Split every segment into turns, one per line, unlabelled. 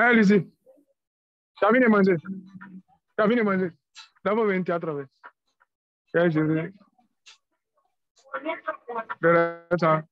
Ah, Lucie, tu as venu manger. Tu as venu manger. D'abord, viens au théâtre avec. Je ça.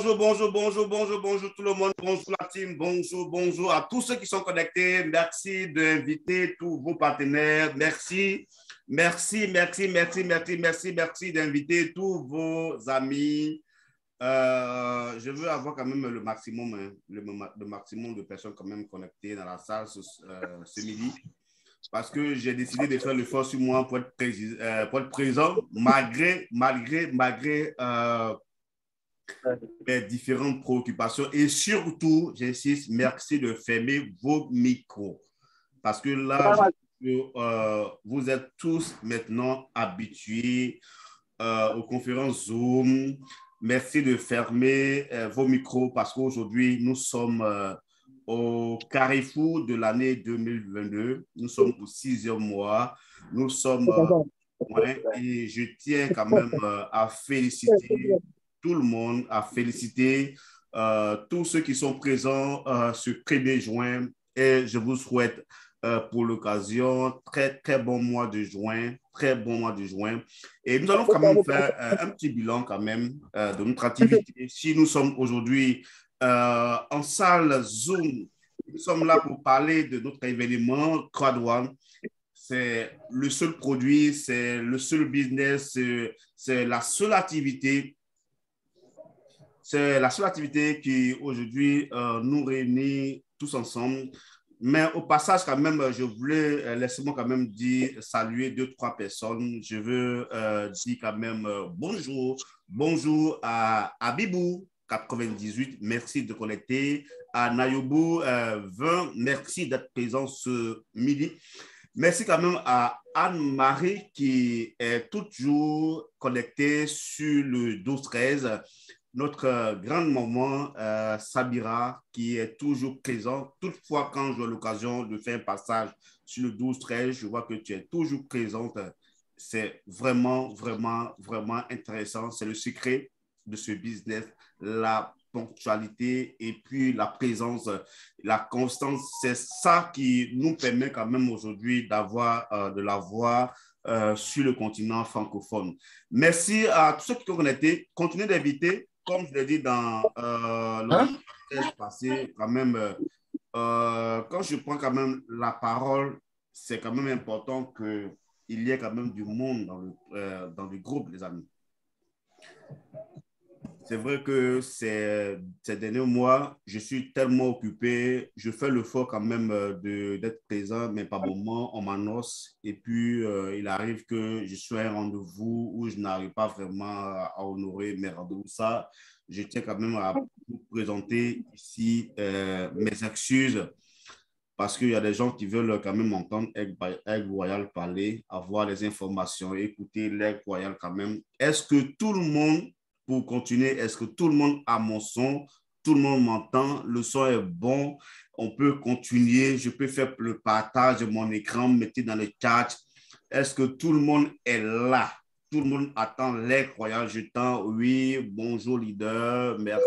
bonjour, bonjour, bonjour, bonjour, bonjour tout le monde, bonjour la team, bonjour, bonjour à tous ceux qui sont connectés. Merci d'inviter tous vos partenaires. Merci, merci, merci, merci, merci, merci, merci d'inviter tous vos amis. Je veux avoir quand même le maximum, hein, le maximum de personnes quand même connectées dans la salle ce midi. Parce que j'ai décidé de faire l'effort sur moi pour être présent, malgré mes différentes préoccupations. Et surtout, j'insiste, merci de fermer vos micros. Parce que là, vous êtes tous maintenant habitués aux conférences Zoom. Merci de fermer vos micros parce qu'aujourd'hui, nous sommes au carrefour de l'année 2022. Nous sommes au 6e mois. Nous sommes et je tiens quand même à féliciter tout le monde, à féliciter tous ceux qui sont présents ce 1er juin. Et je vous souhaite pour l'occasion très, très bon mois de juin, très bon mois de juin. Et nous allons quand même faire un petit bilan quand même de notre activité. Si nous sommes aujourd'hui en salle Zoom, nous sommes là pour parler de notre événement Crowd1. C'est le seul produit, c'est le seul business, c'est la seule activité. C'est la seule activité qui aujourd'hui nous réunit tous ensemble. Mais au passage, quand même, je voulais, laissez-moi quand même dire, saluer 2-3 personnes. Je veux dire quand même bonjour. Bonjour à Abibou 98, merci de connecter. À Nayobu 20, merci d'être présent ce midi. Merci quand même à Anne-Marie qui est toujours connectée sur le 12-13. Notre grande maman Sabira qui est toujours présente. Toutefois, quand j'ai l'occasion de faire un passage sur le 12-13, je vois que tu es toujours présente. C'est vraiment, vraiment, vraiment intéressant. C'est le secret de ce business, la ponctualité et puis la présence, la constance. C'est ça qui nous permet quand même aujourd'hui d'avoir de la voix sur le continent francophone. Merci à tous ceux qui ont connecté. Continuez d'inviter. Comme je l'ai dit dans le passé, quand même, quand je prends quand même la parole, c'est quand même important qu'il y ait quand même du monde dans le groupe, les amis. C'est vrai que ces derniers mois, je suis tellement occupé, je fais l'effort quand même d'être présent, mais par moment, on m'annonce et puis il arrive que je sois à un rendez-vous où je n'arrive pas vraiment à honorer mes rendez-vous. Ça, je tiens quand même à vous présenter ici mes excuses parce qu'il y a des gens qui veulent quand même entendre Aigle Royal parler, avoir les informations, écouter l'Aigle Royal quand même. Est-ce que tout le monde pour continuer, est-ce que tout le monde a mon son? Tout le monde m'entend? Le son est bon? On peut continuer? Je peux faire le partage de mon écran, mettez dans le chat. Est-ce que tout le monde est là? Tout le monde attend l'Aigle Royal. Je tends, oui, bonjour leader, merci,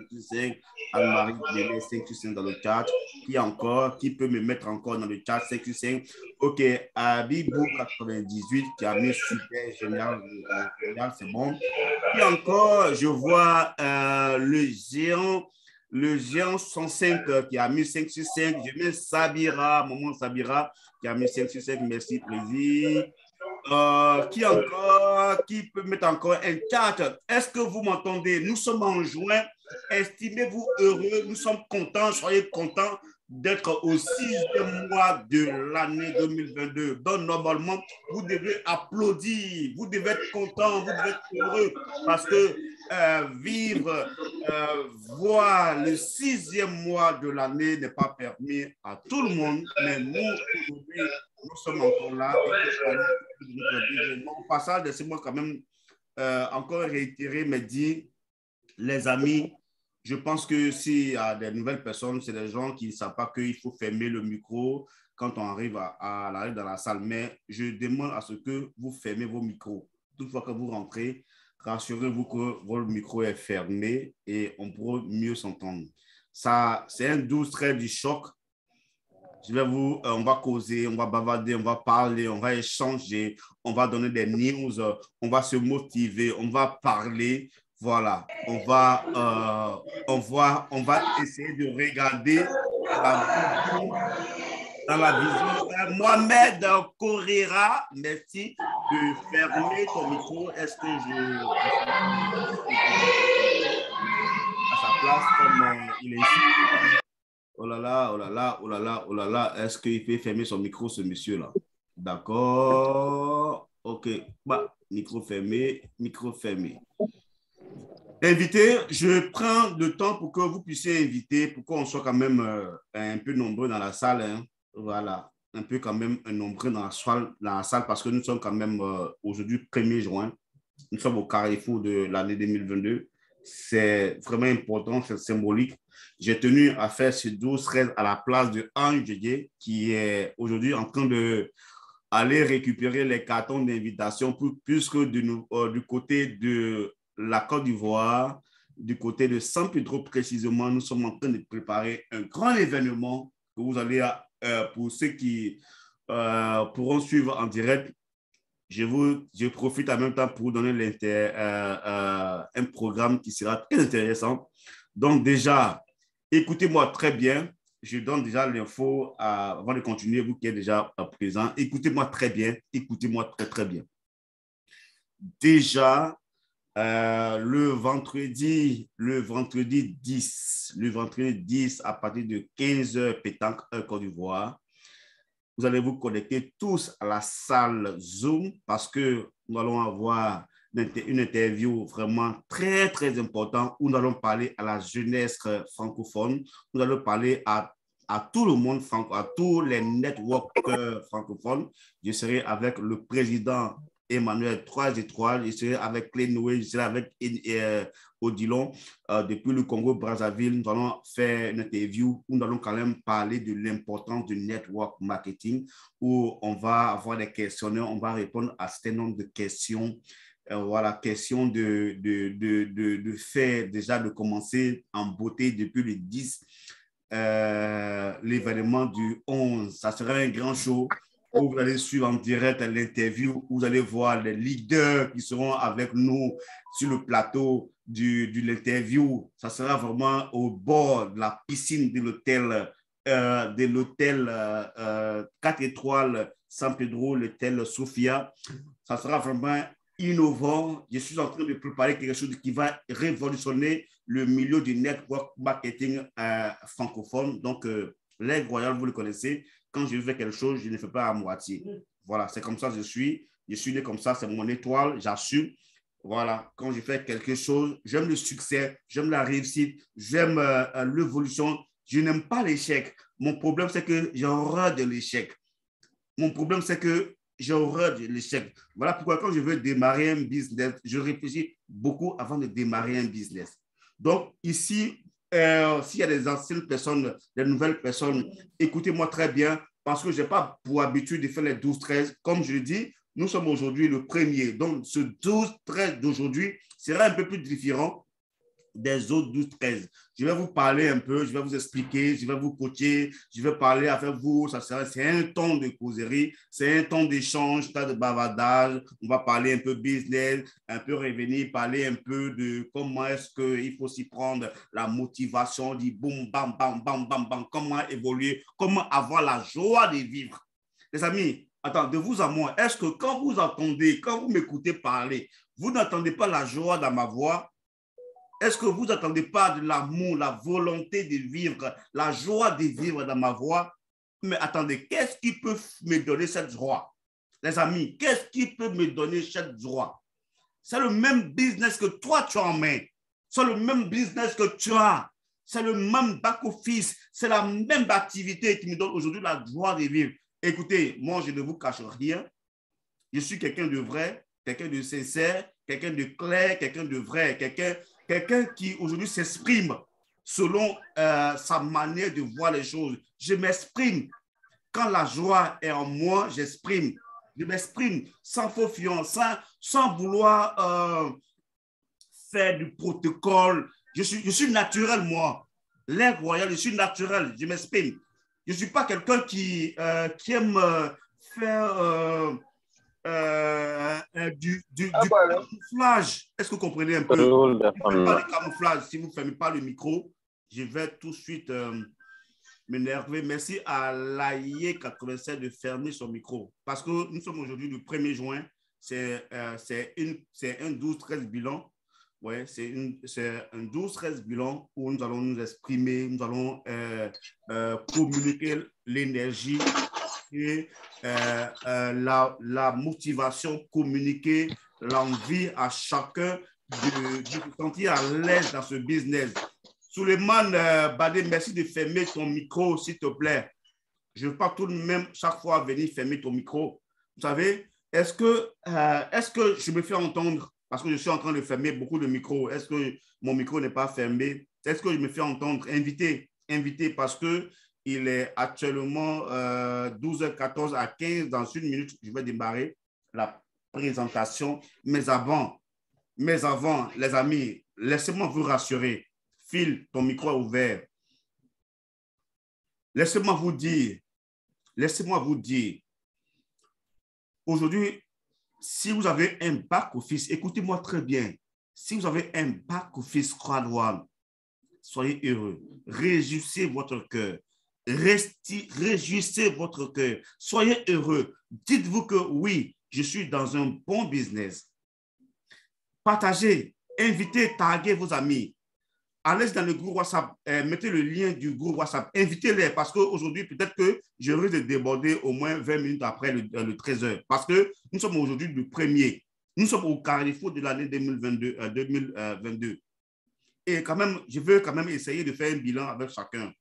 525, Anne-Marie, 525 dans le chat. Qui encore? Qui peut me mettre encore dans le chat? 525. Ok, Abibou 98 qui a mis super génial, c'est bon. Et encore, je vois le géant 105 qui a mis 565. Je mets Sabira, maman Sabira qui a mis 565. Merci, plaisir. Qui encore? Qui peut mettre encore un chat? Est-ce que vous m'entendez? Nous sommes en juin. Estimez-vous heureux. Nous sommes contents. Soyez contents d'être au 6e mois de l'année 2022. Donc, normalement, vous devez applaudir, vous devez être content, vous devez être heureux parce que voir le 6e mois de l'année n'est pas permis à tout le monde, mais nous, aujourd'hui, nous sommes encore là. Au passage, laissez-moi quand même encore réitérer, mais dire, les amis, je pense que s'il y a des nouvelles personnes, c'est des gens qui ne savent pas qu'il faut fermer le micro quand on arrive dans la salle. Mais je demande à ce que vous fermez vos micros. Toutefois que vous rentrez, rassurez-vous que votre micro est fermé et on pourra mieux s'entendre. Ça, c'est un 12-13 du choc. On va causer, on va bavarder, on va parler, on va échanger, on va donner des news, on va se motiver, on va parler. Voilà, on va essayer de regarder dans la vision. Mohamed Correra, merci de fermer ton micro. Est-ce que je à sa place comme il est ici? Oh là là, oh là là, oh là là, oh là là. Est-ce qu'il peut fermer son micro, ce monsieur-là? D'accord. OK. Bah, micro fermé, micro fermé. Invité, je prends le temps pour que vous puissiez inviter, pour qu'on soit quand même un peu nombreux dans la salle. Hein. Voilà, un peu quand même nombreux dans la salle parce que nous sommes quand même aujourd'hui 1er juin. Nous sommes au carrefour de l'année 2022. C'est vraiment important, c'est symbolique. J'ai tenu à faire ce 12-13 à la place de Ange Djedje, qui est aujourd'hui en train de aller récupérer les cartons d'invitation puisque du côté de la Côte d'Ivoire, du côté de San Pedro précisément, nous sommes en train de préparer un grand événement que vous allez, pour ceux qui pourront suivre en direct, je profite en même temps pour vous donner un programme qui sera très intéressant. Donc déjà, écoutez-moi très bien. Je donne déjà l'info avant de continuer, vous qui êtes déjà présent. Écoutez-moi très bien. Écoutez-moi très, très bien. Déjà, le vendredi 10, à partir de 15h, pétanque, Côte d'Ivoire, vous allez vous connecter tous à la salle Zoom parce que nous allons avoir une interview vraiment très, très importante où nous allons parler à la jeunesse francophone. Nous allons parler à tout le monde, à tous les networkers francophones. Je serai avec le président Emmanuel 3 étoiles, je serai avec Clé Noé, je serai avec Odilon depuis le Congo-Brazzaville. Nous allons faire une interview où nous allons quand même parler de l'importance du network marketing, où on va avoir des questionnaires, on va répondre à un certain nombre de questions. Voilà, question de faire déjà, de commencer en beauté depuis le 10, l'événement du 11. Ça sera un grand show où vous allez suivre en direct l'interview, où vous allez voir les leaders qui seront avec nous sur le plateau de l'interview. Ça sera vraiment au bord de la piscine de l'hôtel 4 étoiles San Pedro, l'hôtel Sofia. Ça sera vraiment innovant. Je suis en train de préparer quelque chose qui va révolutionner le milieu du network marketing francophone. Donc, l'Aigle Royal, vous le connaissez. Quand je fais quelque chose, je ne fais pas à moitié. Voilà, c'est comme ça que je suis. Je suis né comme ça, c'est mon étoile, j'assume. Voilà, quand je fais quelque chose, j'aime le succès, j'aime la réussite, j'aime l'évolution. Je n'aime pas l'échec. Mon problème, c'est que j'ai horreur de l'échec. Mon problème, c'est que j'ai horreur de l'échec. Voilà pourquoi quand je veux démarrer un business, je réfléchis beaucoup avant de démarrer un business. Donc, ici, s'il y a des anciennes personnes, des nouvelles personnes, écoutez-moi très bien, parce que je n'ai pas pour habitude de faire les 12-13. Comme je le dis, nous sommes aujourd'hui le 1er. Donc, ce 12-13 d'aujourd'hui sera un peu plus différent des autres 12-13. Je vais vous parler un peu, je vais vous expliquer, je vais vous coacher, je vais parler avec vous. C'est un temps de causerie, c'est un temps d'échange, de bavardage. On va parler un peu business, un peu revenir, parler un peu de comment est-ce qu'il faut s'y prendre, la motivation, du boum, bam, bam, bam, bam, bam, comment évoluer, comment avoir la joie de vivre. Les amis, attends, de vous à moi, est-ce que quand vous entendez, quand vous m'écoutez parler, vous n'entendez pas la joie dans ma voix? Est-ce que vous n'attendez pas de l'amour, la volonté de vivre, la joie de vivre dans ma voix? Mais attendez, qu'est-ce qui peut me donner cette joie? Les amis, qu'est-ce qui peut me donner cette joie? C'est le même business que toi, tu as en main. C'est le même business que tu as. C'est le même back-office. C'est la même activité qui me donne aujourd'hui la joie de vivre. Écoutez, moi, je ne vous cache rien. Je suis quelqu'un de vrai, quelqu'un de sincère, quelqu'un de clair, quelqu'un de vrai, quelqu'un qui aujourd'hui s'exprime selon sa manière de voir les choses. Je m'exprime. Quand la joie est en moi, j'exprime. Je m'exprime sans faux fiance, sans vouloir faire du protocole. Je suis naturel, moi. L'Aigle Royal, je suis naturel. Je m'exprime. Je ne suis pas quelqu'un qui aime faire un du camouflage. Est-ce que vous comprenez un peu? Si vous ne faites pas de camouflage, si vous ne fermez pas le micro, je vais tout de suite m'énerver. Merci à l'AIE87 de fermer son micro. Parce que nous sommes aujourd'hui le 1er juin. C'est un 12-13 bilan. Ouais, c'est un 12-13 bilan où nous allons nous exprimer, nous allons communiquer l'énergie et la motivation, communiquer l'envie à chacun de se sentir à l'aise dans ce business. Suleiman Badé, merci de fermer ton micro, s'il te plaît. Je ne veux pas tout de même chaque fois venir fermer ton micro. Vous savez, est-ce que je me fais entendre? Parce que je suis en train de fermer beaucoup de micros. Est-ce que mon micro n'est pas fermé? Est-ce que je me fais entendre? Invité parce qu'il est actuellement 12h14 à 15. Dans une minute, je vais démarrer la présentation. Mais avant, les amis, laissez-moi vous rassurer. Phil, ton micro est ouvert. Laissez-moi vous dire, aujourd'hui, si vous avez un back-office, écoutez-moi très bien. Si vous avez un back-office CrowdOne, soyez heureux. Réjouissez votre cœur. Réjouissez votre cœur. Soyez heureux. Dites-vous que oui, je suis dans un bon business. Partagez, invitez, taguez vos amis. Allez dans le groupe WhatsApp, mettez le lien du groupe WhatsApp, invitez-les parce qu'aujourd'hui, peut-être que je risque de déborder au moins 20 minutes après le 13h parce que nous sommes aujourd'hui le 1er. Nous sommes au carrefour de l'année 2022. Et quand même, je veux quand même essayer de faire un bilan avec chacun.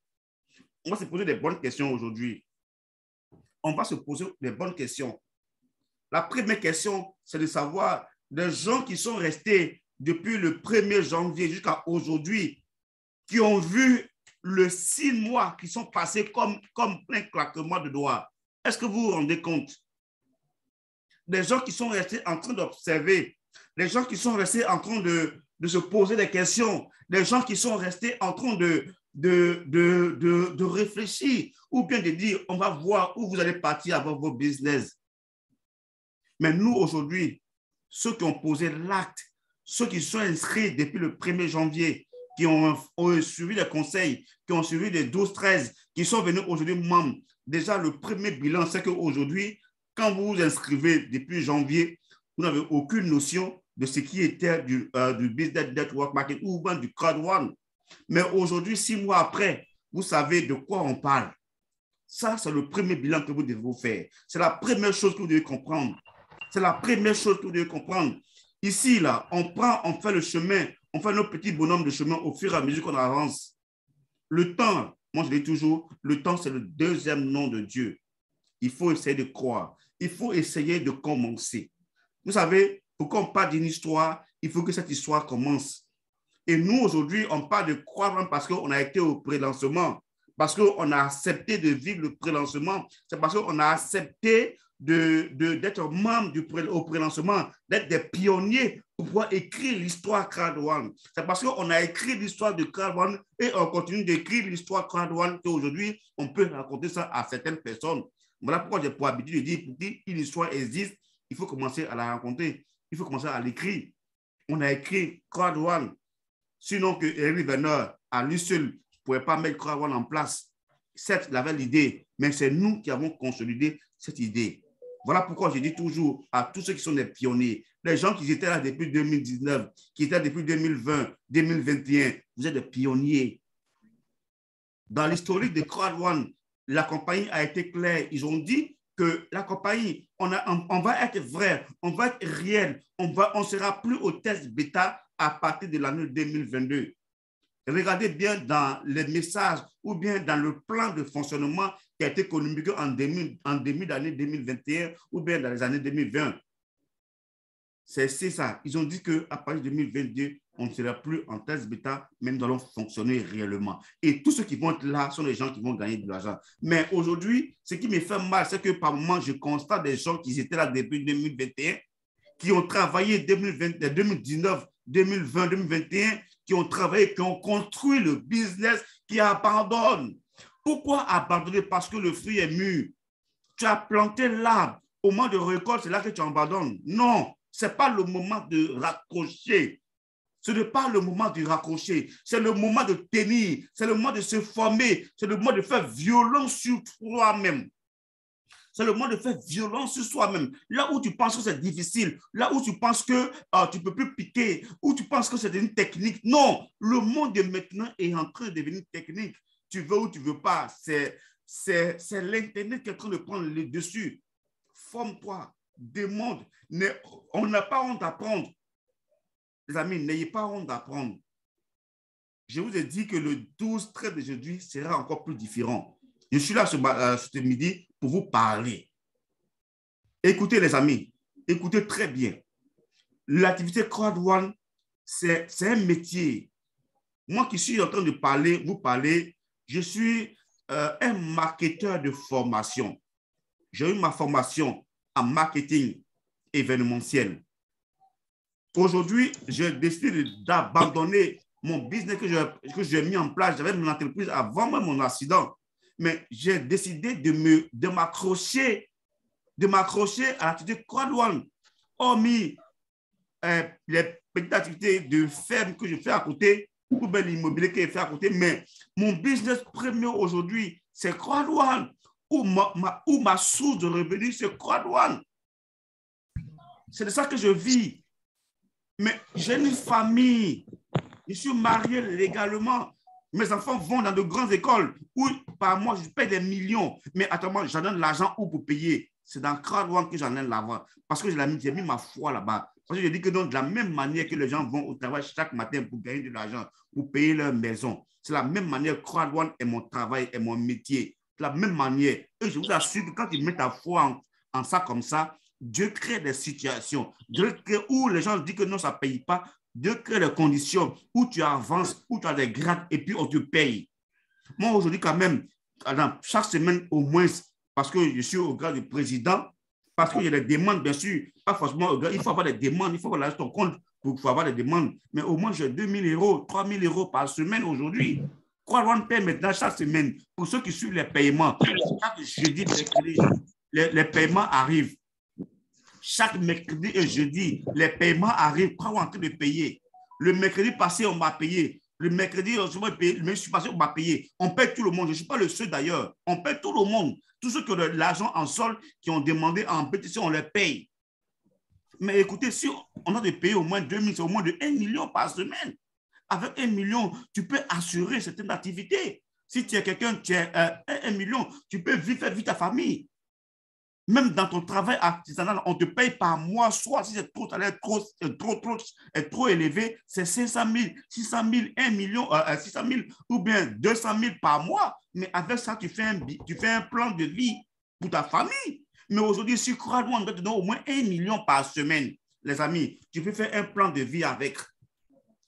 On va se poser des bonnes questions aujourd'hui. On va se poser des bonnes questions. La première question, c'est de savoir des gens qui sont restés depuis le 1er janvier jusqu'à aujourd'hui, qui ont vu les 6 mois qui sont passés comme plein claquement de doigts. Est-ce que vous vous rendez compte? Des gens qui sont restés en train d'observer, des gens qui sont restés en train de se poser des questions, des gens qui sont restés en train de réfléchir ou bien de dire, on va voir où vous allez partir avec vos business. Mais nous, aujourd'hui, ceux qui ont posé l'acte, ceux qui sont inscrits depuis le 1er janvier, qui ont suivi les conseils, qui ont suivi les 12-13, qui sont venus aujourd'hui membres. Déjà, le premier bilan, c'est qu'aujourd'hui, quand vous vous inscrivez depuis janvier, vous n'avez aucune notion de ce qui était du business network marketing ou bien du CrowdOne. Mais aujourd'hui, 6 mois après, vous savez de quoi on parle. Ça, c'est le premier bilan que vous devez vous faire. C'est la première chose que vous devez comprendre. C'est la première chose que vous devez comprendre. Ici, là, on fait le chemin, on fait nos petits bonhommes de chemin au fur et à mesure qu'on avance. Le temps, moi je dis toujours, le temps c'est le deuxième nom de Dieu. Il faut essayer de croire. Il faut essayer de commencer. Vous savez, pour qu'on parle d'une histoire, il faut que cette histoire commence. Et nous, aujourd'hui, on parle de croire parce qu'on a été au prélancement, parce qu'on a accepté de vivre le prélancement. C'est parce qu'on a accepté d'être membre au prélancement, d'être des pionniers pour pouvoir écrire l'histoire CrowdOne. C'est parce qu'on a écrit l'histoire de CrowdOne et on continue d'écrire l'histoire CrowdOne qu'aujourd'hui, on peut raconter ça à certaines personnes. Voilà pourquoi j'ai pour habitude de dire, pour qu'une histoire existe, il faut commencer à la raconter, il faut commencer à l'écrire. On a écrit CrowdOne. Sinon que Eric Veneur, à lui seul, ne pouvait pas mettre CrowdOne en place. Certes, il avait l'idée, mais c'est nous qui avons consolidé cette idée. Voilà pourquoi je dis toujours à tous ceux qui sont des pionniers, les gens qui étaient là depuis 2019, qui étaient là depuis 2020, 2021, vous êtes des pionniers. Dans l'historique de CrowdOne, la compagnie a été claire. Ils ont dit que la compagnie, on va être vrai, on va être réel, on ne sera plus au test bêta à partir de l'année 2022. Regardez bien dans les messages ou bien dans le plan de fonctionnement qui a été communiqué en début d'année 2021 ou bien dans les années 2020. C'est ça. Ils ont dit qu'à partir de 2022, on ne sera plus en test bêta, mais nous allons fonctionner réellement. Et tous ceux qui vont être là sont les gens qui vont gagner de l'argent. Mais aujourd'hui, ce qui me fait mal, c'est que par moment, je constate des gens qui étaient là depuis 2021, qui ont travaillé 2019, 2020, 2021, qui ont travaillé, qui ont construit le business, qui abandonnent. Pourquoi abandonner? Parce que le fruit est mûr. Tu as planté l'arbre. Au moment de récolte, c'est là que tu abandonnes. Non, Ce n'est pas le moment de raccrocher. Ce n'est pas le moment de raccrocher. C'est le moment de tenir. C'est le moment de se former. C'est le moment de faire violence sur toi-même. C'est le moment de faire violence sur soi-même. Là où tu penses que c'est difficile, là où tu penses que tu ne peux plus piquer, où tu penses que c'est une technique. Non, le monde de maintenant est en train de devenir technique. Tu veux ou tu ne veux pas, c'est l'Internet qui est en train de prendre le dessus. Forme-toi, demande. On n'a pas honte d'apprendre. Les amis, n'ayez pas honte d'apprendre. Je vous ai dit que le 12-13 d'aujourd'hui sera encore plus différent. Je suis là ce midi pour vous parler. Écoutez les amis, écoutez très bien. L'activité crowd-one, c'est un métier. Moi qui suis en train de vous parler, je suis un marketeur de formation. J'ai eu ma formation en marketing événementiel. Aujourd'hui, j'ai décidé d'abandonner mon business que j'ai mis en place. J'avais mon entreprise avant même mon accident. Mais j'ai décidé de m'accrocher à l'activité crowd-one. Hormis les petites activités de ferme que je fais à côté, ou bien l'immobilier que je fais à côté, mais mon business premier aujourd'hui, c'est crowd-one. Ou ma source de revenus, c'est crowd-one. C'est de ça que je vis. Mais j'ai une famille. Je suis marié légalement. Mes enfants vont dans de grandes écoles où, par mois, je paie des millions. Mais attends, j'en donne l'argent où pour payer. C'est dans crowd-one que j'en donne l'argent. Parce que j'ai mis ma foi là-bas. Parce que je dis que donc, de la même manière que les gens vont au travail chaque matin pour gagner de l'argent, pour payer leur maison, c'est la même manière. Crowd-one est mon travail, est mon métier. De la même manière. Et je vous assure que quand tu mets ta foi en ça comme ça, Dieu crée des situations. Dieu crée où les gens disent que non, ça ne paye pas. Dieu crée des conditions où tu avances, où tu as des grades et puis on te paye. Moi, aujourd'hui, quand même, chaque semaine au moins, parce que je suis au grade de président, parce qu'il y a des demandes, bien sûr, pas forcément au grade, il faut avoir des demandes, il faut avoir ton compte pour avoir des demandes, mais au moins j'ai 2 000 €, 3 000 € par semaine aujourd'hui. crowd-one paie maintenant chaque semaine. Pour ceux qui suivent les paiements, chaque jeudi, les paiements arrivent. Chaque mercredi et jeudi, les paiements arrivent quand on est en train de payer. Le mercredi passé, on m'a payé. Le mercredi, je suis passé, on m'a payé. On paie tout le monde. Je ne suis pas le seul d'ailleurs. On paie tout le monde. Tous ceux qui ont de l'argent en solde, qui ont demandé en pétition, on les paye. Mais écoutez, si on a de payer au moins 2 000, c'est au moins de 1 million par semaine. Avec 1 million, tu peux assurer certaines activités. Si tu es quelqu'un qui a 1 million, tu peux faire vivre ta famille. Même dans ton travail artisanal, on te paye par mois, soit si c'est trop élevé, c'est 500 000, 600 000, 1 million, 600 000 ou bien 200 000 par mois. Mais avec ça, tu fais un plan de vie pour ta famille. Mais aujourd'hui, si crowd-one doit te donner au moins 1 million par semaine, les amis, tu peux faire un plan de vie avec,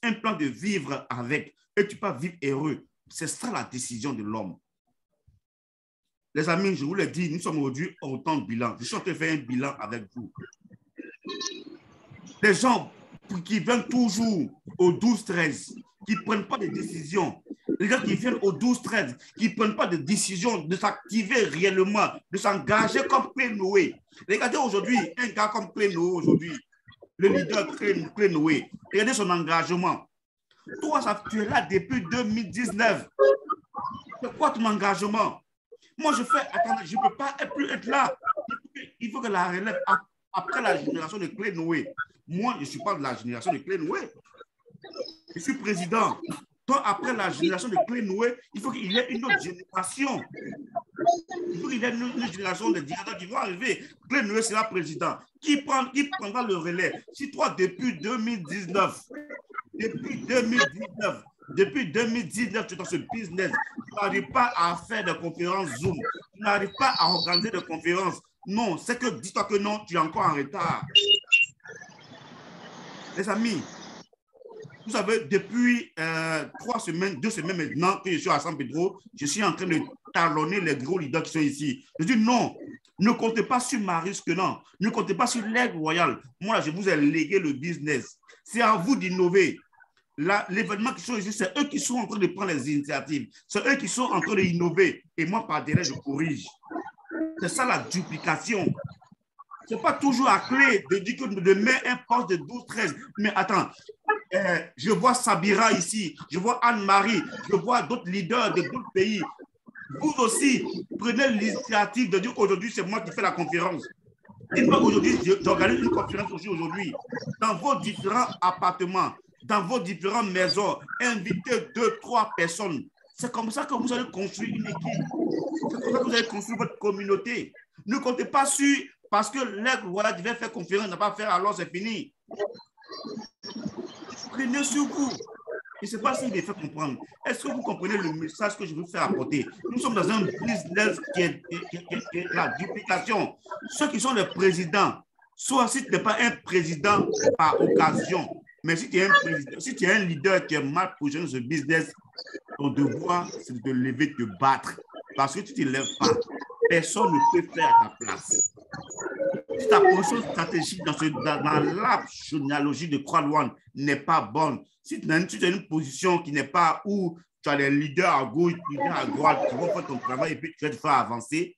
un plan de vivre avec, et tu peux vivre heureux. C'est ça la décision de l'homme. Les amis, je vous l'ai dit, nous sommes aujourd'hui au temps de bilan. Je suis en train de faire un bilan avec vous. Les gens qui viennent toujours au 12-13, qui ne prennent pas de décision, les gens qui viennent au 12-13, qui ne prennent pas de décision de s'activer réellement, de s'engager comme Clé Noé. Regardez aujourd'hui, un gars comme Clé Noé aujourd'hui, le leader Clé Noé, regardez son engagement. Toi, tu es là depuis 2019. C'est quoi ton engagement? Moi, je ne peux pas plus être là. Il faut que la relève après la génération de Clé Noé. Moi, je ne suis pas de la génération de Clé Noé. Je suis président. Donc, après la génération de Clé Noé, il faut qu'il y ait une autre génération. Il faut qu'il y ait une génération de directeurs qui vont arriver. Clé Noé sera président. Qui prendra le relais? Si toi, depuis 2019, depuis 2019, tu es dans ce business, tu n'arrives pas à faire des conférences Zoom, tu n'arrives pas à organiser des conférences. Non, c'est que dis-toi que non, tu es encore en retard. Les amis, vous savez, depuis 2 semaines maintenant que je suis à San Pedro, je suis en train de talonner les gros leaders qui sont ici. Je dis non, ne comptez pas sur Marius Kenan, ne comptez pas sur l'Aigle Royal. Moi, là, je vous ai légué le business. C'est à vous d'innover. L'événement qui sont ici, c'est eux qui sont en train de prendre les initiatives. C'est eux qui sont en train d'innover. Et moi, par derrière, je corrige. C'est ça la duplication. Ce n'est pas toujours à clé de dire que demain, un poste de 12-13. Mais attends, je vois Sabira ici, je vois Anne-Marie, je vois d'autres leaders de d'autres pays. Vous aussi, prenez l'initiative de dire aujourd'hui, c'est moi qui fais la conférence. Dites-moi aujourd'hui, j'organise une conférence aujourd'hui. Dans vos différents appartements, dans vos différentes maisons, invitez 2-3 personnes. C'est comme ça que vous allez construire une équipe. C'est comme ça que vous allez construire votre communauté. Ne comptez pas sur, parce que l'aigle, voilà, devait faire conférence, n'a pas fait, alors c'est fini. Prenez sur vous. Je ne sais pas si je l'ai fait comprendre. Est-ce que vous comprenez le message que je veux faire apporter? Nous sommes dans un business qui est la duplication. Ceux qui sont les présidents, soit si tu n'es pas un président par occasion, mais si tu es un président, si tu es un leader qui est mal positionné dans ce business, ton devoir, c'est de te lever, de te battre. Parce que tu ne te lèves pas. Personne ne peut faire à ta place. Si ta position stratégique dans la généalogie de Croix-Louane n'est pas bonne, si tu as une position qui n'est pas où tu as les leaders à gauche, les leaders à droite qui vont faire ton travail et puis tu vas te faire avancer,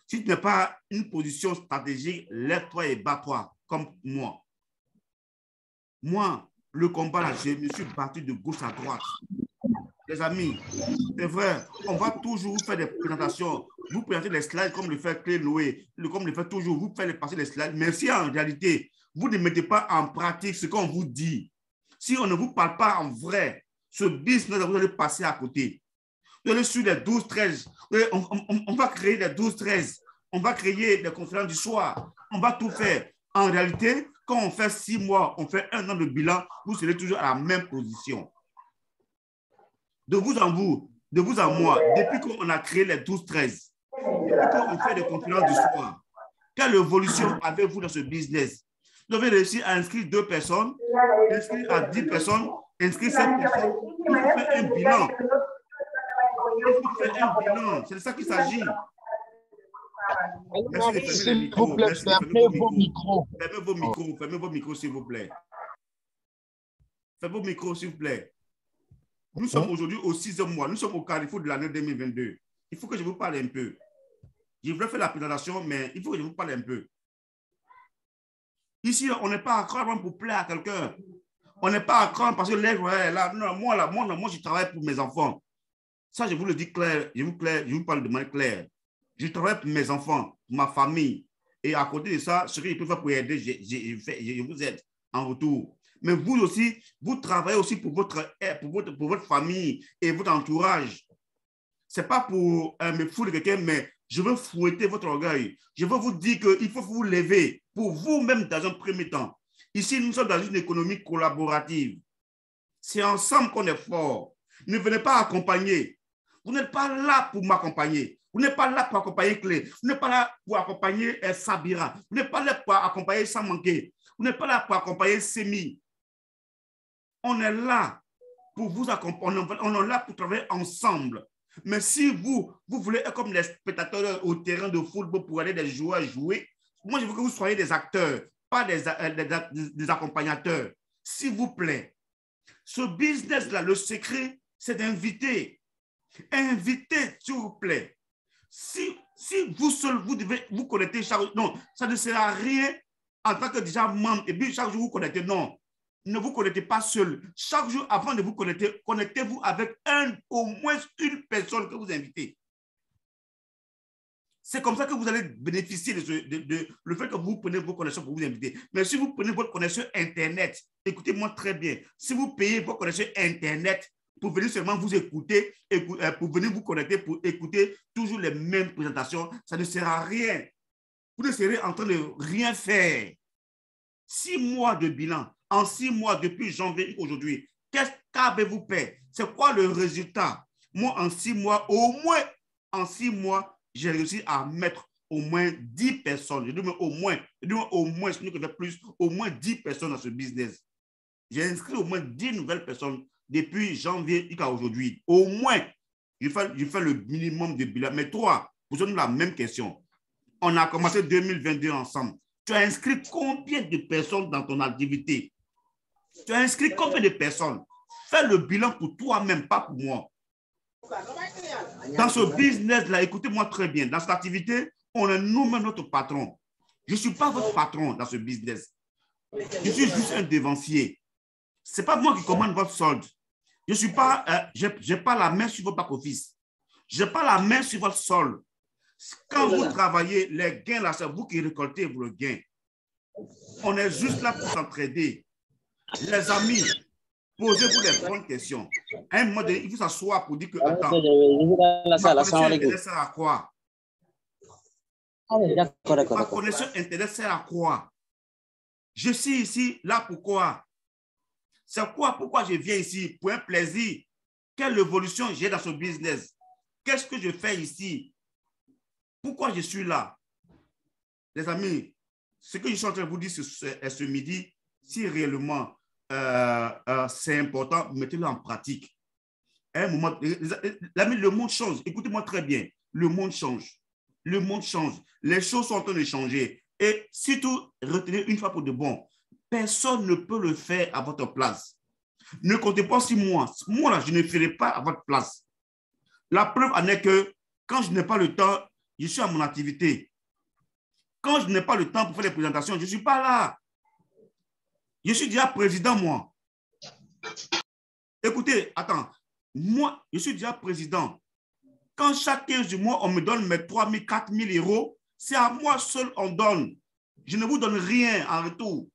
si tu n'as pas une position stratégique, lève-toi et bats-toi comme moi. Moi, le combat là, je me suis battu de gauche à droite. Les amis, c'est vrai, on va toujours vous faire des présentations, vous présenter les slides comme le fait Clé Noé, comme le fait toujours, vous faites passer les slides, mais si en réalité, vous ne mettez pas en pratique ce qu'on vous dit, si on ne vous parle pas en vrai, ce business, vous allez passer à côté. Vous allez sur les 12-13, on va créer les 12-13, on va créer des conférences du soir, on va tout faire. En réalité, quand on fait 6 mois, on fait 1 an de bilan, vous serez toujours à la même position. De vous en moi, depuis qu'on a créé les 12-13, depuis qu'on fait des conférences du soir, quelle évolution avez-vous dans ce business? Vous avez réussi à inscrire 2 personnes, inscrire à 10 personnes, inscrire 7 personnes, il faut faire un bilan. Il faut faire un bilan, c'est de ça qu'il s'agit. Merci de fermer les micros. Merci de fermer vos micros. Fermez vos micros, s'il vous plaît. Fermez vos micros, s'il vous plaît. Nous sommes aujourd'hui au 6e mois. Nous sommes au carrefour de l'année 2022. Il faut que je vous parle un peu. Je voulais faire la présentation, mais il faut que je vous parle un peu. Ici, on n'est pas à craindre pour plaire à quelqu'un. On n'est pas à craindre parce que là, non, moi, je travaille pour mes enfants. Ça, je vous le dis clair. Je vous parle de manière claire. Je travaille pour mes enfants, pour ma famille. Et à côté de ça, ce que je peux faire pour aider, je vous aide en retour. Mais vous aussi, vous travaillez aussi pour votre famille et votre entourage. Ce n'est pas pour me foutre de quelqu'un, mais je veux fouetter votre orgueil. Je veux vous dire qu'il faut vous lever pour vous-même dans un premier temps. Ici, nous sommes dans une économie collaborative. C'est ensemble qu'on est fort. Ne venez pas accompagner. Vous n'êtes pas là pour m'accompagner. Vous n'êtes pas là pour accompagner Clé. Vous n'êtes pas là pour accompagner Sabira. Vous n'êtes pas là pour accompagner Samanké. Vous n'êtes pas là pour accompagner Semi. On est là pour vous accompagner. On est là pour travailler ensemble. Mais si vous voulez être comme les spectateurs au terrain de football pour aller des joueurs jouer, moi, je veux que vous soyez des acteurs, pas des accompagnateurs. S'il vous plaît. Ce business-là, le secret, c'est d'inviter. Invitez, s'il vous plaît. Si vous seul, vous devez vous connecter chaque jour, non, ça ne sert à rien en tant que déjà membre, et puis chaque jour vous connectez, non. Ne vous connectez pas seul. Chaque jour, avant de vous connecter, connectez-vous avec au moins une personne que vous invitez. C'est comme ça que vous allez bénéficier de le fait que vous prenez vos connexions pour vous inviter. Mais si vous prenez votre connexion Internet, écoutez-moi très bien, si vous payez votre connexion Internet pour venir seulement vous écouter, pour venir vous connecter, pour écouter toujours les mêmes présentations, ça ne sert à rien. Vous ne serez en train de rien faire. 6 mois de bilan. En 6 mois, depuis janvier aujourd'hui, qu'est-ce qu'avez-vous fait? C'est quoi le résultat? Moi, en 6 mois, au moins, en 6 mois, j'ai réussi à mettre au moins 10 personnes. Je dis au moins, je ne connais plus, au moins 10 personnes dans ce business. J'ai inscrit au moins 10 nouvelles personnes depuis janvier jusqu'à aujourd'hui. Au moins, je fais le minimum de bilan. Mais toi, posez-nous la même question. On a commencé 2022 ensemble. Tu as inscrit combien de personnes dans ton activité? Tu as inscrit combien de personnes? Fais le bilan pour toi-même, pas pour moi. Dans ce business-là, écoutez-moi très bien, dans cette activité, on est nous-mêmes notre patron. Je ne suis pas votre patron dans ce business. Je suis juste un devancier. Ce n'est pas moi qui commande votre solde. Je suis pas, j'ai pas la main sur votre back-office. Je n'ai pas la main sur votre solde. Quand vous travaillez, les gains, là, c'est vous qui récoltez vos gains. On est juste là pour s'entraider. Les amis, posez-vous les bonnes questions. À un moment donné, il faut s'asseoir pour dire que, attends, ma connexion Internet sert à quoi? Ma connexion Internet sert à quoi? Je suis ici, là, pourquoi? C'est quoi? Pourquoi je viens ici? Pour un plaisir. Quelle évolution j'ai dans ce business? Qu'est-ce que je fais ici? Pourquoi je suis là? Les amis, ce que je suis en train de vous dire ce midi, si réellement c'est important, mettez-le en pratique. À un moment, le monde change. Écoutez-moi très bien. Le monde change. Le monde change. Les choses sont en train de changer. Et surtout, retenez une fois pour de bon, personne ne peut le faire à votre place. Ne comptez pas sur moi. Moi, là, je ne ferai pas à votre place. La preuve en est que quand je n'ai pas le temps, je suis à mon activité. Quand je n'ai pas le temps pour faire les présentations, je ne suis pas là. Je suis déjà président, moi. Écoutez, attends. Moi, je suis déjà président. Quand chaque 15 du mois, on me donne mes 3 000, 4 000 euros, c'est à moi seul on donne. Je ne vous donne rien en retour.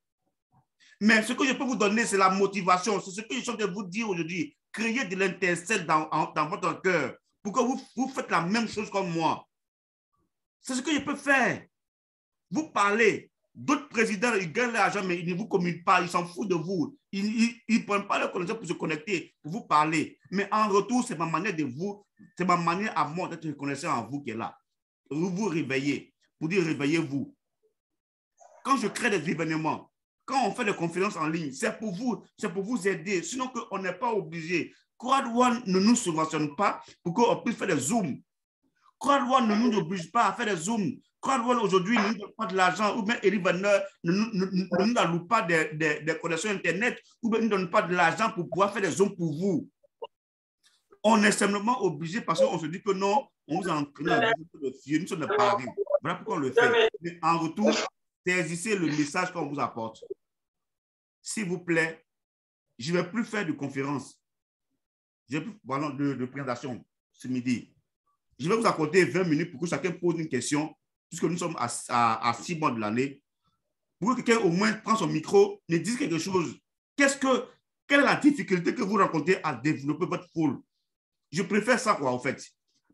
Mais ce que je peux vous donner, c'est la motivation. C'est ce que je suis en train de vous dire aujourd'hui. Créez de l'intercelle dans votre cœur pour que vous faites la même chose comme moi. C'est ce que je peux faire. Vous parlez. D'autres présidents, ils gagnent l'argent, mais ils ne vous communiquent pas. Ils s'en foutent de vous. Ils ne prennent pas leur connexion pour se connecter, pour vous parler. Mais en retour, c'est ma manière de vous, c'est ma manière à moi d'être reconnaissant en vous qui est là. Vous vous réveillez. Pour dire réveillez-vous. Quand je crée des événements, quand on fait des conférences en ligne, c'est pour vous aider. Sinon, on n'est pas obligé. CrowdOne ne nous subventionne pas pour qu'on puisse faire des zooms. CrowdOne ne nous oblige pas à faire des zooms. CrowdOne aujourd'hui ne nous donne pas de l'argent, ou bien Eric Banner ne nous alloue pas des connexions Internet, ou bien ne nous donne pas de l'argent pour pouvoir faire des zooms pour vous. On est simplement obligé parce qu'on se dit que non, on vous a entraîné à de fier, nous sommes des paris. Voilà pourquoi on le fait. Mais en retour, saisissez le message qu'on vous apporte. S'il vous plaît, je ne vais plus faire de conférences. Je vais plus de présentation ce midi. Je vais vous accorder 20 minutes pour que chacun pose une question, puisque nous sommes à 6 mois de l'année. Pour que quelqu'un au moins prenne son micro et dise quelque chose. Quelle est la difficulté que vous rencontrez à développer votre foule? Je préfère ça, quoi, en fait.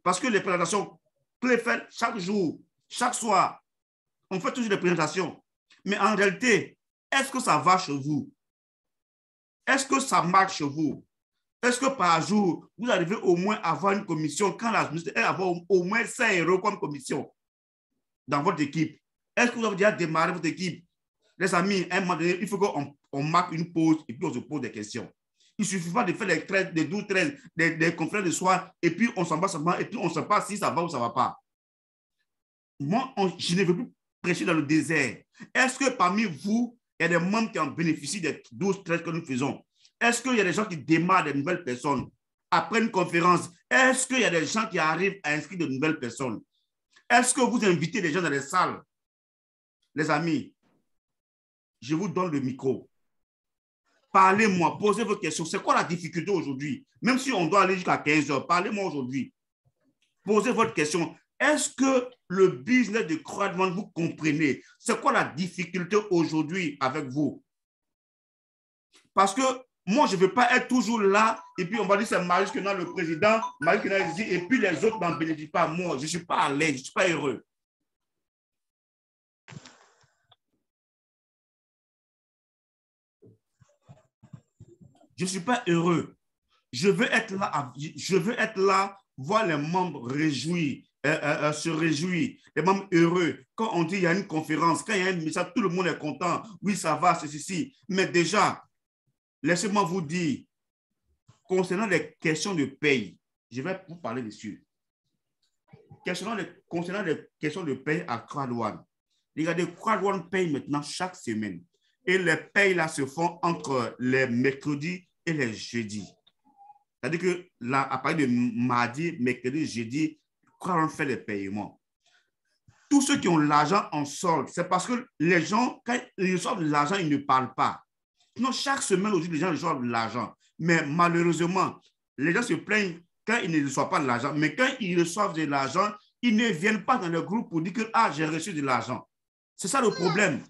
Parce que les présentations, préfèrent chaque jour, chaque soir, on fait toujours des présentations. Mais en réalité, est-ce que ça va chez vous? Est-ce que ça marche chez vous? Est-ce que par jour, vous arrivez au moins à avoir une commission quand la ministre elle avoir au moins 5 euros comme commission dans votre équipe? Est-ce que vous avez déjà démarré votre équipe? Les amis, à un moment donné, il faut qu'on marque une pause et puis on se pose des questions. Il ne suffit pas de faire les 13, des 12, 13, des conférences de soir et puis on s'en va seulement et puis on ne sait pas si ça va ou ça ne va pas. Moi, je ne veux plus prêcher dans le désert. Est-ce que parmi vous, il y a des membres qui en bénéficient des 12, 13 que nous faisons? Est-ce qu'il y a des gens qui démarrent des nouvelles personnes après une conférence? Est-ce qu'il y a des gens qui arrivent à inscrire de nouvelles personnes? Est-ce que vous invitez des gens dans les salles? Les amis, je vous donne le micro. Parlez-moi, posez vos questions. C'est quoi la difficulté aujourd'hui? Même si on doit aller jusqu'à 15 heures, parlez-moi aujourd'hui. Posez votre question. Est-ce que le business de CrowdOne, vous comprenez? C'est quoi la difficulté aujourd'hui avec vous? Parce que moi, je ne veux pas être toujours là et puis on va dire c'est Marius Kena le président, Marius Kena ici, et puis les autres n'en bénéficient pas. Moi, je ne suis pas à l'aise, je ne suis pas heureux. Je ne suis pas heureux. Je veux être là, voir les membres réjouis, se réjouir, les membres heureux. Quand on dit qu'il y a une conférence, quand il y a un message, tout le monde est content. Oui, ça va, c'est ceci. Mais déjà, laissez-moi vous dire, concernant les questions de paye, je vais vous parler dessus. Concernant les questions de paye à CrowdOne, regardez, CrowdOne paye maintenant chaque semaine. Et les payes là se font entre les mercredis et les jeudis. C'est-à-dire que là, à partir de mardi, mercredi, jeudi, CrowdOne fait les paiements. tous ceux qui ont l'argent en solde, c'est parce que les gens, quand ils reçoivent de l'argent, ils ne parlent pas. Sinon, chaque semaine, aujourd'hui, les gens reçoivent de l'argent. Mais malheureusement, les gens se plaignent quand ils ne reçoivent pas de l'argent. Mais quand ils reçoivent de l'argent, ils ne viennent pas dans le groupe pour dire que ah, j'ai reçu de l'argent. C'est ça le problème.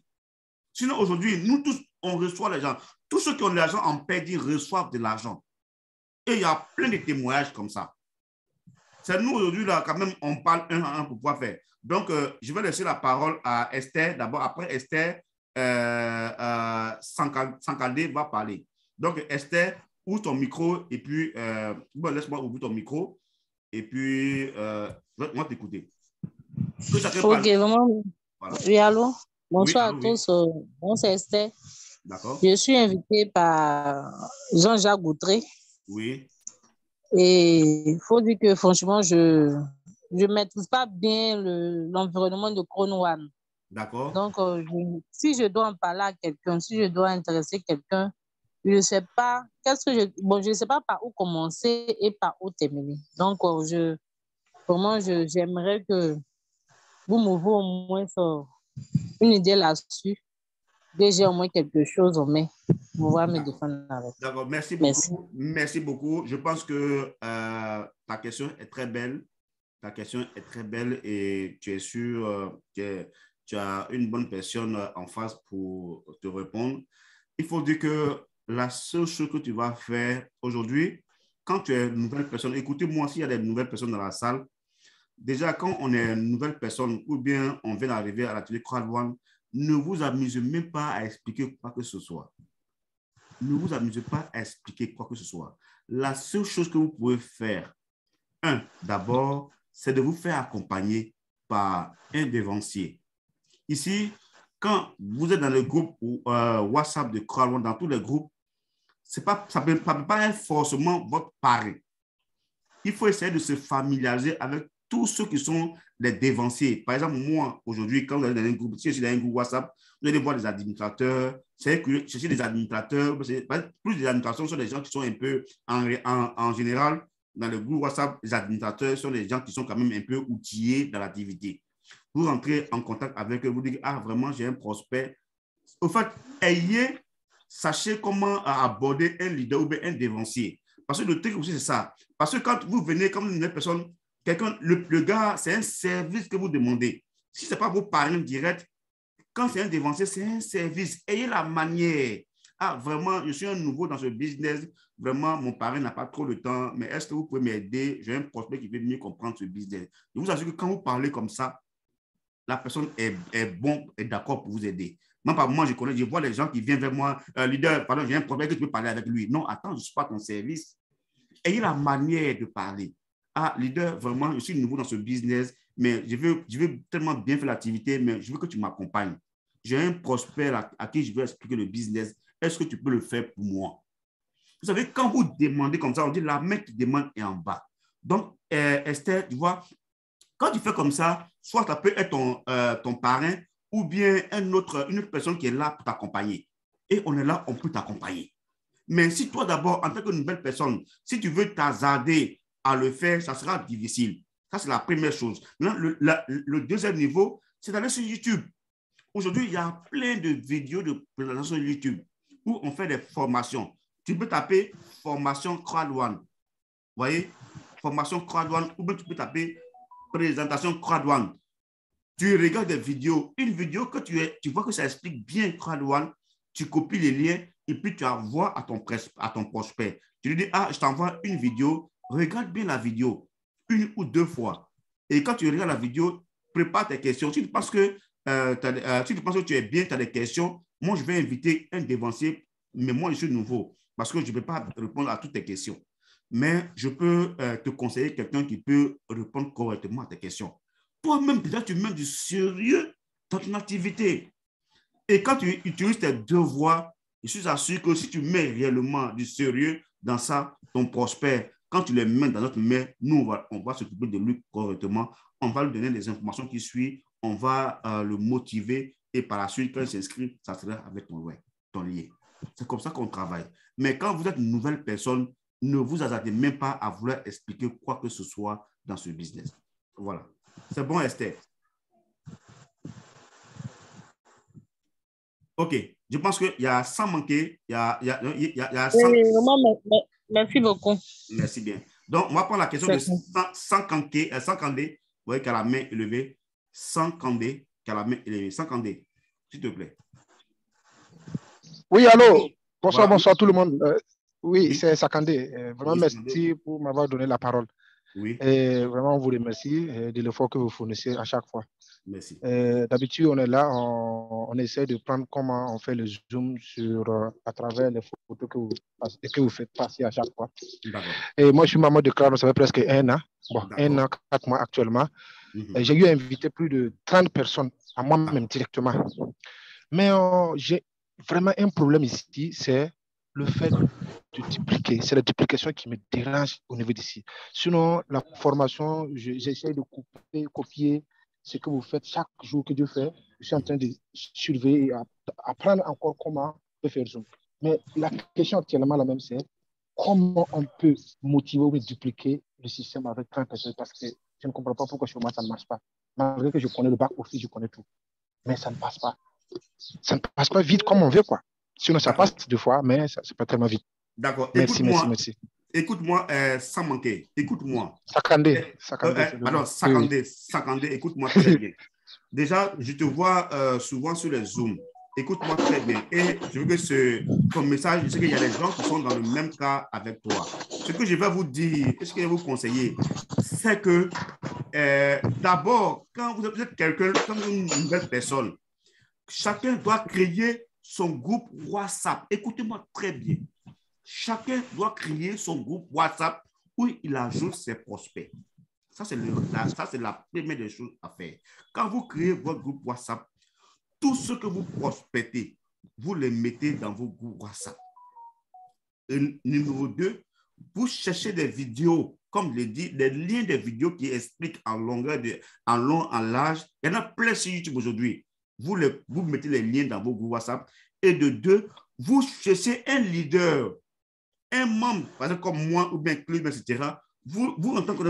Sinon, aujourd'hui, nous tous, on reçoit l'argent. Tous ceux qui ont de l'argent en paix, ils reçoivent de l'argent. Et il y a plein de témoignages comme ça. C'est nous, aujourd'hui, là, quand même, on parle un à un pour pouvoir faire. Donc, je vais laisser la parole à Esther. D'abord, après Esther, Sankaldé va parler. Donc, Esther, ouvre ton micro et puis, bon, laisse-moi ouvrir ton micro et puis, moi t'écouter. Que chacun parle.
Ok, vraiment.
Voilà.
Oui, allô? Bonsoir
Oui, allô,
à tous. Bon, c'est Esther.
D'accord.
Je suis invitée par Jean-Jacques Goutré.
Oui.
Et il faut dire que franchement, je ne maîtrise pas bien l'environnement de Crown One.
D'accord.
Donc, si je dois en parler à quelqu'un, si je dois intéresser quelqu'un, je ne sais pas je ne sais pas par où commencer et par où terminer. Donc, j'aimerais que vous m'ouvrez au moins une idée là-dessus, que j'ai au moins quelque chose en main pour pouvoir me défendre avec.
D'accord, merci beaucoup. Merci beaucoup. Je pense que ta question est très belle. Ta question est très belle et tu es sûr que tu as une bonne personne en face pour te répondre. Il faut dire que la seule chose que tu vas faire aujourd'hui, quand tu es une nouvelle personne, écoutez-moi, s'il y a des nouvelles personnes dans la salle, déjà quand on est une nouvelle personne ou bien on vient d'arriver à l'atelier Crown One, ne vous amusez même pas à expliquer quoi que ce soit. Ne vous amusez pas à expliquer quoi que ce soit. La seule chose que vous pouvez faire, d'abord, c'est de vous faire accompagner par un devancier. Ici, quand vous êtes dans le groupe WhatsApp de Crown One, dans tous les groupes, ça ne peut pas être forcément votre parrain. Il faut essayer de se familiariser avec tous ceux qui sont des dévanciers. Par exemple, moi, aujourd'hui, quand vous allez dans un groupe, si je suis dans un groupe WhatsApp, vous allez voir des administrateurs. C'est que je suis des administrateurs. Plus des administrateurs sont des gens qui sont un peu, en général, dans le groupe WhatsApp, les administrateurs sont des gens qui sont quand même un peu outillés dans l'activité. Vous rentrez en contact avec eux, vous dites, ah, vraiment, j'ai un prospect. Au fait, sachez comment aborder un leader ou bien un dévancier. Parce que le truc aussi, c'est ça. Parce que quand vous venez comme une personne, le gars, c'est un service que vous demandez. Si ce n'est pas vos parrains directs, quand c'est un dévancier, c'est un service. Ayez la manière. Ah, vraiment, je suis un nouveau dans ce business. Vraiment, mon parrain n'a pas trop de temps, mais est-ce que vous pouvez m'aider? J'ai un prospect qui veut mieux comprendre ce business. Je vous assure que quand vous parlez comme ça, la personne est d'accord pour vous aider. Moi, je vois les gens qui viennent vers moi, leader, pardon, j'ai un prospect que tu peux parler avec lui. Non, attends, je ne suis pas ton service. Ayez la manière de parler. Ah, leader, vraiment, je suis nouveau dans ce business, mais je veux tellement bien faire l'activité, mais je veux que tu m'accompagnes. J'ai un prospect à qui je veux expliquer le business. Est-ce que tu peux le faire pour moi? Vous savez, quand vous demandez comme ça, on dit la main qui demande est en bas. Donc, Esther, tu vois, quand tu fais comme ça, soit ça peut être ton parrain ou bien une autre personne qui est là pour t'accompagner. Et on est là, on peut t'accompagner. Mais si toi d'abord, en tant que nouvelle personne, si tu veux t'hasarder à le faire, ça sera difficile. Ça, c'est la première chose. Le deuxième niveau, c'est d'aller sur YouTube. Aujourd'hui, il y a plein de vidéos de présentation sur YouTube où on fait des formations. Tu peux taper formation Crown One. Vous voyez? Formation Crown One, ou bien tu peux taper présentation Crown One. Tu regardes des vidéos, une vidéo que tu vois que ça explique bien Crown One, tu copies les liens et puis tu envoies à ton prospect. Tu lui dis, ah, je t'envoie une vidéo, regarde bien la vidéo, une ou deux fois. Et quand tu regardes la vidéo, prépare tes questions. Si tu penses que, tu es bien, tu as des questions, moi, je vais inviter un dévancier, mais moi, je suis nouveau parce que je ne peux pas répondre à toutes tes questions. Mais je peux te conseiller quelqu'un qui peut répondre correctement à tes questions. Toi-même, déjà, tu mets du sérieux dans ton activité. Et quand tu utilises tes deux voix, je suis assuré que si tu mets réellement du sérieux dans ça, ton prospect, quand tu les mets dans notre main, nous, on va s'occuper de lui correctement. On va lui donner les informations qui suivent, on va le motiver et par la suite, quand il s'inscrit, ça sera avec ton lien. C'est comme ça qu'on travaille. Mais quand vous êtes une nouvelle personne, ne vous hasardez même pas à vouloir expliquer quoi que ce soit dans ce business. Voilà. C'est bon, Esther? OK. Je pense qu'il y a sans manquer, il y a 100...
Oui, vraiment, merci beaucoup.
Merci bien. Donc, on va prendre la question de 100 Kandé. Vous voyez qu'à la main élevée. 100 Kandé, qu'à la main élevée. 100 Kandé, s'il te plaît.
Oui, allô. Bonsoir,
Voilà.
bonsoir tout le monde. Oui,
Oui.
c'est Sakandé. Vraiment,
Oui,
merci pour m'avoir donné la parole.
Oui.
Et vraiment, on vous remercie de l'effort que vous fournissez à chaque fois.
Merci.
D'habitude, on est là, on essaie de prendre comment on fait le zoom à travers les photos que vous faites passer à chaque fois.
D'accord.
Et moi, je suis maman de Crâne, ça fait presque 1 an. Bon, 1 an, 4 mois actuellement. J'ai eu à inviter plus de 30 personnes à moi-même directement. Mais j'ai vraiment un problème ici, c'est le fait de dupliquer. C'est la duplication qui me dérange au niveau d'ici. Sinon, la formation, j'essaie de copier ce que vous faites chaque jour que Dieu fait. Je suis en train de surveiller et apprendre encore comment on peut faire Zoom. Mais la question actuellement, la même, c'est comment on peut motiver ou dupliquer le système avec 30 personnes, parce que je ne comprends pas pourquoi chez moi ça ne marche pas. Malgré que je connais le back office, je connais tout. Mais ça ne passe pas. Ça ne passe pas vite comme on veut, quoi. Sinon, ça passe 2 fois, mais ça ne pas tellement vite.
D'accord.
Merci.
Écoute-moi, sans manquer. Écoute-moi.
Sakandé.
Pardon, Sakandé, écoute-moi très bien. Déjà, je te vois souvent sur les Zooms. Écoute-moi très bien. Et je veux que ton message, je sais qu'il y a des gens qui sont dans le même cas avec toi. Ce que je vais vous dire, ce que je vais vous conseiller, c'est que d'abord, quand vous êtes quelqu'un, comme une nouvelle personne, chacun doit créer son groupe WhatsApp. Écoutez-moi très bien. Chacun doit créer son groupe WhatsApp où il ajoute ses prospects. Ça, c'est la première des choses à faire. Quand vous créez votre groupe WhatsApp, tout ce que vous prospectez, vous les mettez dans vos groupes WhatsApp. Et numéro 2, vous cherchez des vidéos, comme je l'ai dit, des liens de vidéos qui expliquent en longueur, en long, en large. Il y en a plein sur YouTube aujourd'hui. Vous mettez les liens dans vos groupes WhatsApp. Et de 2, vous cherchez un leader, un membre, par exemple comme moi ou bien Club, etc. Vous en tant que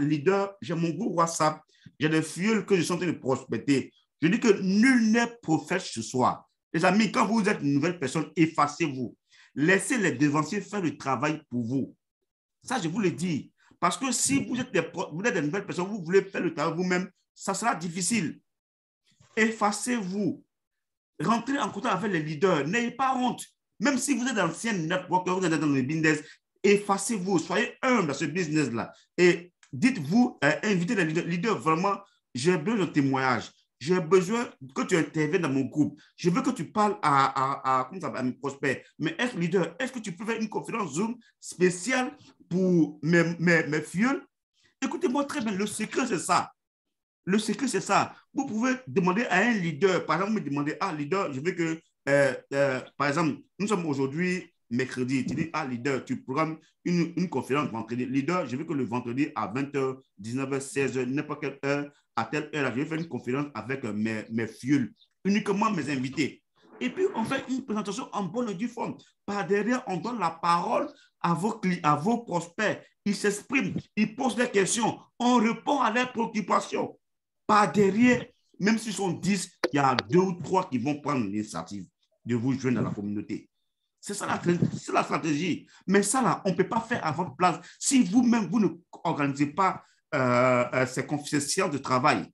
leader, j'ai mon groupe WhatsApp, j'ai des fioles que je suis en train de prospecter. Je dis que nul n'est prophète ce soir. Les amis, quand vous êtes une nouvelle personne, effacez-vous. Laissez les devanciers faire le travail pour vous. Ça, je vous le dis. Parce que si vous êtes des nouvelles personnes, vous voulez faire le travail vous-même, ça sera difficile. Effacez-vous. Rentrez en contact avec les leaders. N'ayez pas honte. Même si vous êtes ancien networker, vous êtes dans le business, effacez-vous. Soyez humble dans ce business-là. Et dites-vous, invitez les leaders. Vraiment, j'ai besoin de témoignages. J'ai besoin que tu interviennes dans mon groupe. Je veux que tu parles à mes prospects. Mais est-ce leader, est-ce que tu peux faire une conférence Zoom spéciale pour mes fioles? Écoutez-moi très bien, le secret, c'est ça. Le secret, c'est ça. Vous pouvez demander à un leader, par exemple, vous me demandez, leader, je veux que, par exemple, nous sommes aujourd'hui mercredi, tu dis, leader, tu programmes une conférence vendredi. Leader, je veux que le vendredi à 20h, 19h, 16h, n'importe quelle heure, à telle heure, je vais faire une conférence avec mes fioles, uniquement mes invités. Et puis, on fait une présentation en bonne et due forme. Par derrière, on donne la parole à vos prospects. Ils s'expriment, ils posent des questions, on répond à leurs préoccupations. Par derrière, même s'ils sont 10, il y a 2 ou 3 qui vont prendre l'initiative de vous joindre dans la communauté. C'est ça la stratégie. Mais ça, là, on ne peut pas faire à votre place si vous-même, vous ne organisez pas ces séances de travail.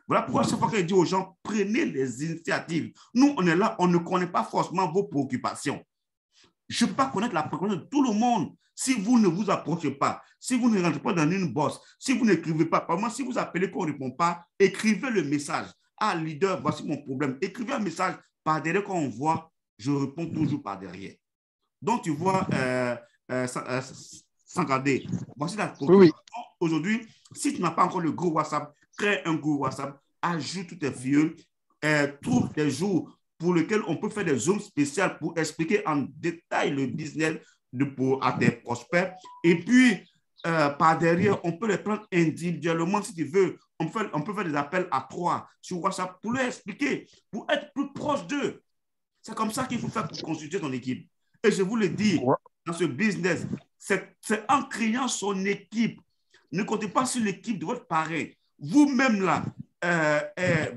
Voilà pourquoi chaque fois que je dis aux gens, prenez les initiatives. Nous, on est là, on ne connaît pas forcément vos préoccupations. Je ne peux pas connaître la préoccupation de tout le monde. Si vous ne vous approchez pas, si vous ne rentrez pas dans une bosse, si vous n'écrivez pas, par exemple, si vous appelez qu'on ne répond pas, écrivez le message. Leader, voici mon problème. Écrivez un message par derrière quand on voit, je réponds toujours par derrière. Donc, tu vois, sans garder, voici la préoccupation. Oui. Aujourd'hui, si tu n'as pas encore le groupe WhatsApp, crée un groupe WhatsApp, ajoute tous tes fioles, trouve des jours pour lesquels on peut faire des zooms spéciales pour expliquer en détail le business à tes prospects. Et puis, par derrière, on peut les prendre individuellement si tu veux. On peut faire des appels à 3 sur WhatsApp pour leur expliquer, pour être plus proche d'eux. C'est comme ça qu'il faut faire pour consulter ton équipe. Et je vous le dis, dans ce business, c'est en créant son équipe. Ne comptez pas sur l'équipe de votre parrain. Vous-même là,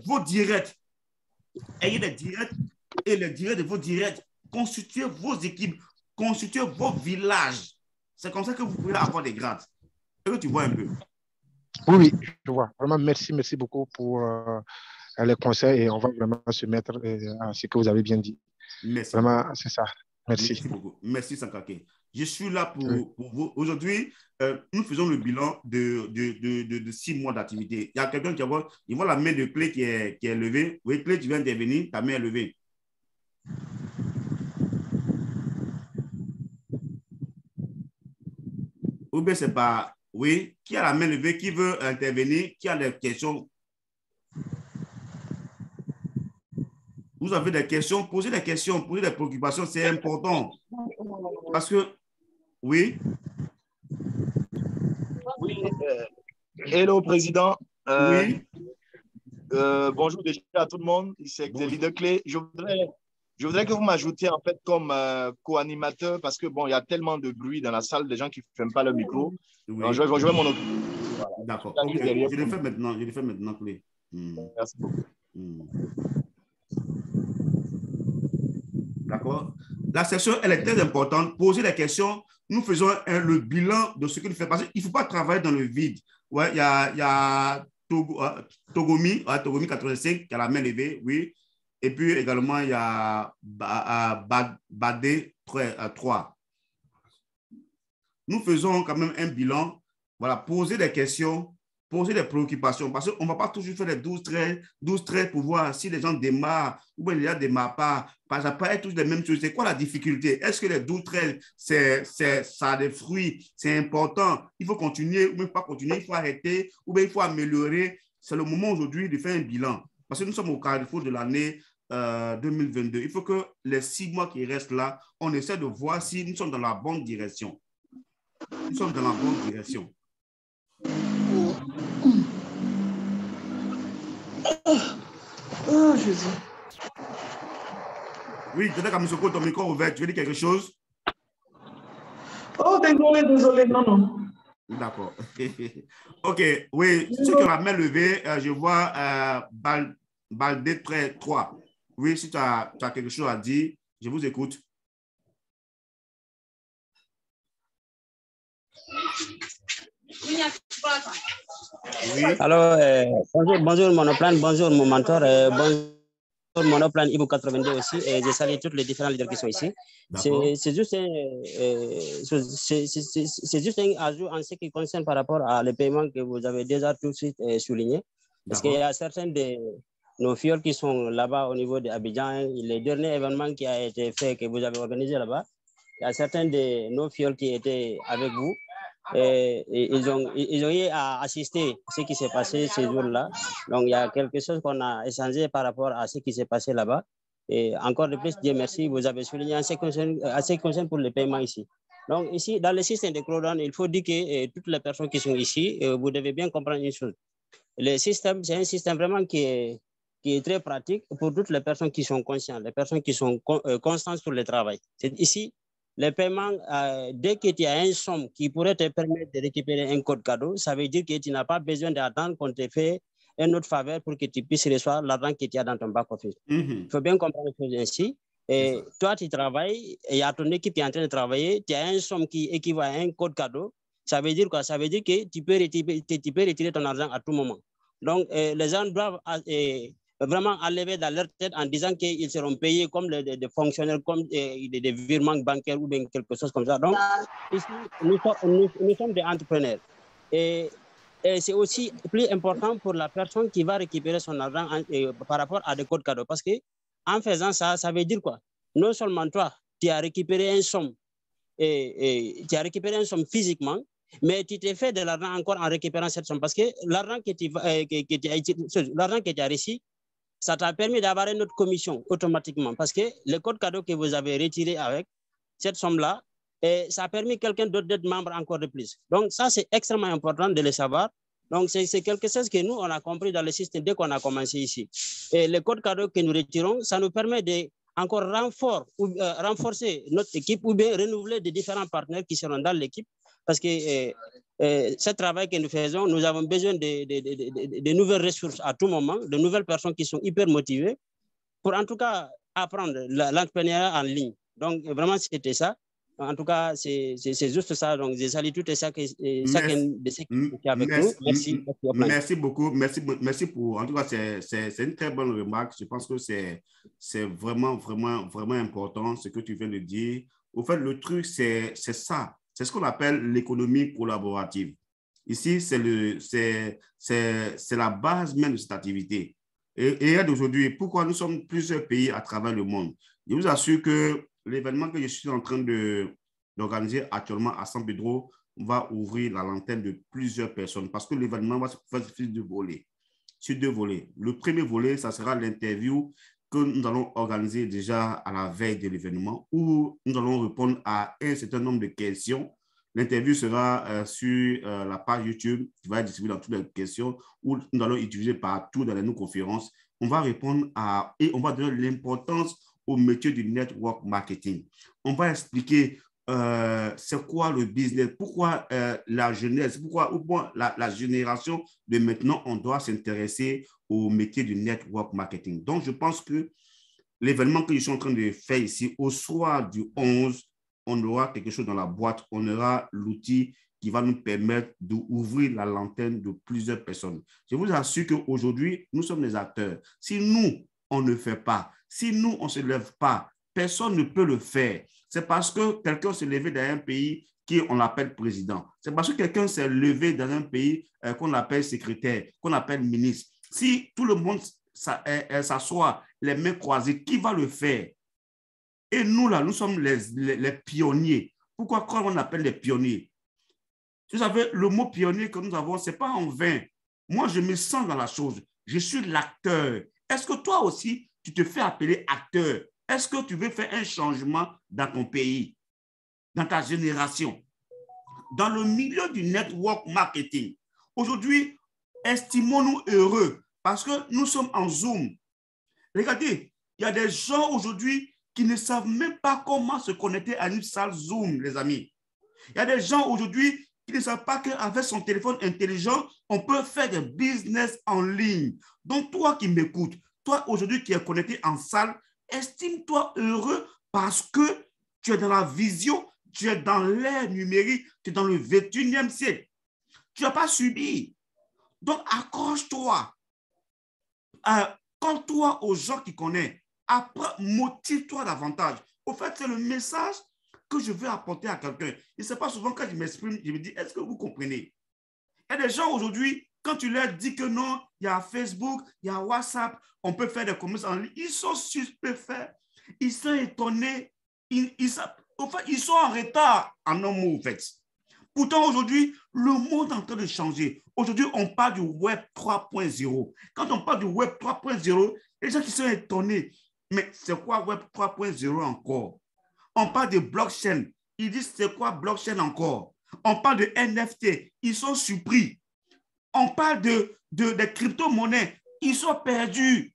vos directs, ayez des directs et les directs de vos directs. Constituez vos équipes, constituez vos villages. C'est comme ça que vous pouvez avoir des grades. Est-ce que tu vois un peu?
Oui, je vois. Vraiment, merci beaucoup pour les conseils et on va vraiment se mettre à ce que vous avez bien dit.
Merci.
Vraiment, c'est ça. Merci.
Merci beaucoup. Merci, Sankake. Je suis là pour vous. Aujourd'hui, nous faisons le bilan de 6 mois d'activité. Il y a quelqu'un qui voit la main de Clé qui est levée. Oui, Clé, tu viens d'intervenir, ta main est levée. Ou bien c'est pas... Oui, qui a la main levée, qui veut intervenir, qui a des questions? Vous avez des questions, posez des questions, posez des préoccupations, c'est important. Parce que, oui.
Oui, hello, Président.
Oui.
Bonjour déjà à tout le monde. C'est Xavier Declé. Je voudrais que vous m'ajoutiez en fait comme co-animateur parce que bon, il y a tellement de bruit dans la salle, des gens qui ne ferment pas leur micro.
Oui.
Alors, je vais jouer mon opinion.
Voilà. D'accord. Okay. Je le fais maintenant, Clé.
Merci beaucoup.
D'accord. La session, elle est très importante. Posez des questions. Nous faisons le bilan de ce que nous faisons. Parce qu'il ne faut pas travailler dans le vide. Ouais, il y a Togomi 85 qui a la main levée, oui. Et puis également, il y a Badé 3. Nous faisons quand même un bilan. Voilà, poser des questions, poser des préoccupations. Parce qu'on ne va pas toujours faire les 12-13 pour voir si les gens démarrent ou bien les gens ne démarrent pas. Ça peut être toutes les mêmes choses. C'est quoi la difficulté? Est-ce que les 12-13, ça a des fruits? C'est important. Il faut continuer ou même pas continuer. Il faut arrêter ou bien il faut améliorer. C'est le moment aujourd'hui de faire un bilan. Parce que nous sommes au carrefour de l'année 2022. Il faut que les 6 mois qui restent là, on essaie de voir si nous sommes dans la bonne direction. Nous sommes dans la bonne direction.
Oh, Jésus.
Oui, peut-être que M. ton micro ouvert. Tu veux dire quelque chose?
Oh, désolé, non.
D'accord. OK, oui, ceux qui ont la main levée, je vois Baldé 3. Oui, si tu as quelque chose à dire, je vous écoute.
Oui. Alors, bonjour Monoplan, bonjour mon mentor, bonjour Monoplan Ibu 82 aussi, et je salue toutes les différents leaders qui sont ici. C'est juste un ajout en ce qui concerne par rapport à les paiements que vous avez déjà tout de suite souligné. Parce qu'il y a certains de nos filles qui sont là-bas au niveau d'Abidjan, les derniers événements qui a été fait, que vous avez organisé là-bas, il y a certains de nos filles qui étaient avec vous. Et ils ont eu à assister à ce qui s'est passé ces jours-là. Donc, il y a quelque chose qu'on a échangé par rapport à ce qui s'est passé là-bas. Et encore de plus, Dieu merci, vous avez souligné en ce qui concerne pour les paiements ici. Donc, ici, dans le système de Crowdown, il faut dire que toutes les personnes qui sont ici, vous devez bien comprendre une chose. Le système, c'est un système vraiment qui est très pratique pour toutes les personnes qui sont conscientes, les personnes qui sont constantes sur le travail. C'est ici, les paiements, dès que tu as une somme qui pourrait te permettre de récupérer un code cadeau, ça veut dire que tu n'as pas besoin d'attendre qu'on te fait une autre faveur pour que tu puisses recevoir l'argent que tu as dans ton back-office. Il faut bien comprendre les choses ainsi. Et toi, tu travailles, et il y a ton équipe qui est en train de travailler, tu as une somme qui équivaut à un code cadeau. Ça veut dire quoi? Ça veut dire que tu peux retirer ton argent à tout moment. Donc, les gens doivent vraiment enlever dans leur tête en disant qu'ils seront payés comme des fonctionnaires, comme des virements bancaires ou bien quelque chose comme ça. Donc, ici, nous sommes des entrepreneurs. Et c'est aussi plus important pour la personne qui va récupérer son argent par rapport à des codes cadeaux. Parce qu'en faisant ça, ça veut dire quoi? Non seulement toi, tu as récupéré une somme, tu as récupéré une somme physiquement, mais tu t'es fait de l'argent encore en récupérant cette somme. Parce que l'argent que tu as reçu, ça t'a permis d'avoir une autre commission automatiquement parce que le code cadeau que vous avez retiré avec cette somme-là, ça a permis quelqu'un d'autre d'être membre encore de plus. Donc, ça, c'est extrêmement important de le savoir. Donc, c'est quelque chose que nous, on a compris dans le système dès qu'on a commencé ici. Et le code cadeau que nous retirons, ça nous permet de encore renforcer notre équipe ou bien renouveler des différents partenaires qui seront dans l'équipe parce que ce travail que nous faisons, nous avons besoin de nouvelles ressources à tout moment, de nouvelles personnes qui sont hyper motivées pour en tout cas apprendre l'entrepreneuriat en ligne. Donc, vraiment, c'était ça. En tout cas, c'est juste ça. Donc, j'ai salué tout ça, chacun de ceux qui sont avec nous. Merci.
Merci beaucoup. Merci pour. En tout cas, c'est une très bonne remarque. Je pense que c'est vraiment, vraiment, vraiment important ce que tu viens de dire. Au fait, le truc, c'est ça. C'est ce qu'on appelle l'économie collaborative. Ici, c'est la base même de cette activité. Et d'aujourd'hui, pourquoi nous sommes plusieurs pays à travers le monde? Je vous assure que l'événement que je suis en train d'organiser actuellement à San Pedro va ouvrir la lanterne de plusieurs personnes parce que l'événement va se faire sur deux volets. Le premier volet, ça sera l'interview que nous allons organiser déjà à la veille de l'événement où nous allons répondre à un certain nombre de questions. L'interview sera sur la page YouTube qui va être distribuée dans toutes les questions où nous allons utiliser partout dans nos conférences. On va répondre et on va donner l'importance au métier du network marketing. On va expliquer c'est quoi le business, pourquoi la jeunesse, pourquoi la génération de maintenant, on doit s'intéresser au métier du network marketing. Donc, je pense que l'événement que je suis en train de faire ici, au soir du 11, on aura quelque chose dans la boîte, on aura l'outil qui va nous permettre d'ouvrir la lanterne de plusieurs personnes. Je vous assure qu'aujourd'hui, nous sommes les acteurs. Si nous, on ne fait pas, si nous, on ne se lève pas, personne ne peut le faire. C'est parce que quelqu'un s'est levé dans un pays qu'on appelle président. C'est parce que quelqu'un s'est levé dans un pays qu'on appelle secrétaire, qu'on appelle ministre. Si tout le monde s'assoit, les mains croisées, qui va le faire? Et nous, là, nous sommes les pionniers. Pourquoi on appelle les pionniers? Vous savez, le mot pionnier que nous avons, ce n'est pas en vain. Moi, je me sens dans la chose. Je suis l'acteur. Est-ce que toi aussi, tu te fais appeler acteur? Est-ce que tu veux faire un changement dans ton pays, dans ta génération, dans le milieu du network marketing? Aujourd'hui, estimons-nous heureux parce que nous sommes en Zoom. Regardez, il y a des gens aujourd'hui qui ne savent même pas comment se connecter à une salle Zoom, les amis. Il y a des gens aujourd'hui qui ne savent pas qu'avec son téléphone intelligent, on peut faire des business en ligne. Donc, toi qui m'écoutes, toi aujourd'hui qui es connecté en salle, estime-toi heureux parce que tu es dans la vision, tu es dans l'ère numérique, tu es dans le 21e siècle. Tu n'as pas subi. Donc, accroche-toi. Compte-toi aux gens qui connaissent. Après, motive-toi davantage. Au fait, c'est le message que je veux apporter à quelqu'un. Et ce n'est pas souvent quand je m'exprime, je me dis, est-ce que vous comprenez? Il y a des gens aujourd'hui, quand tu leur dis que non, il y a Facebook, il y a WhatsApp, on peut faire des commerces en ligne, ils sont stupéfaits, ils sont étonnés, ils sont en retard en un mot, en fait. Pourtant, aujourd'hui, le monde est en train de changer. Aujourd'hui, on parle du Web 3.0. Quand on parle du Web 3.0, les gens qui sont étonnés, mais c'est quoi Web 3.0 encore? On parle de blockchain. Ils disent c'est quoi blockchain encore? On parle de NFT. Ils sont surpris. On parle de crypto-monnaies. Ils sont perdus.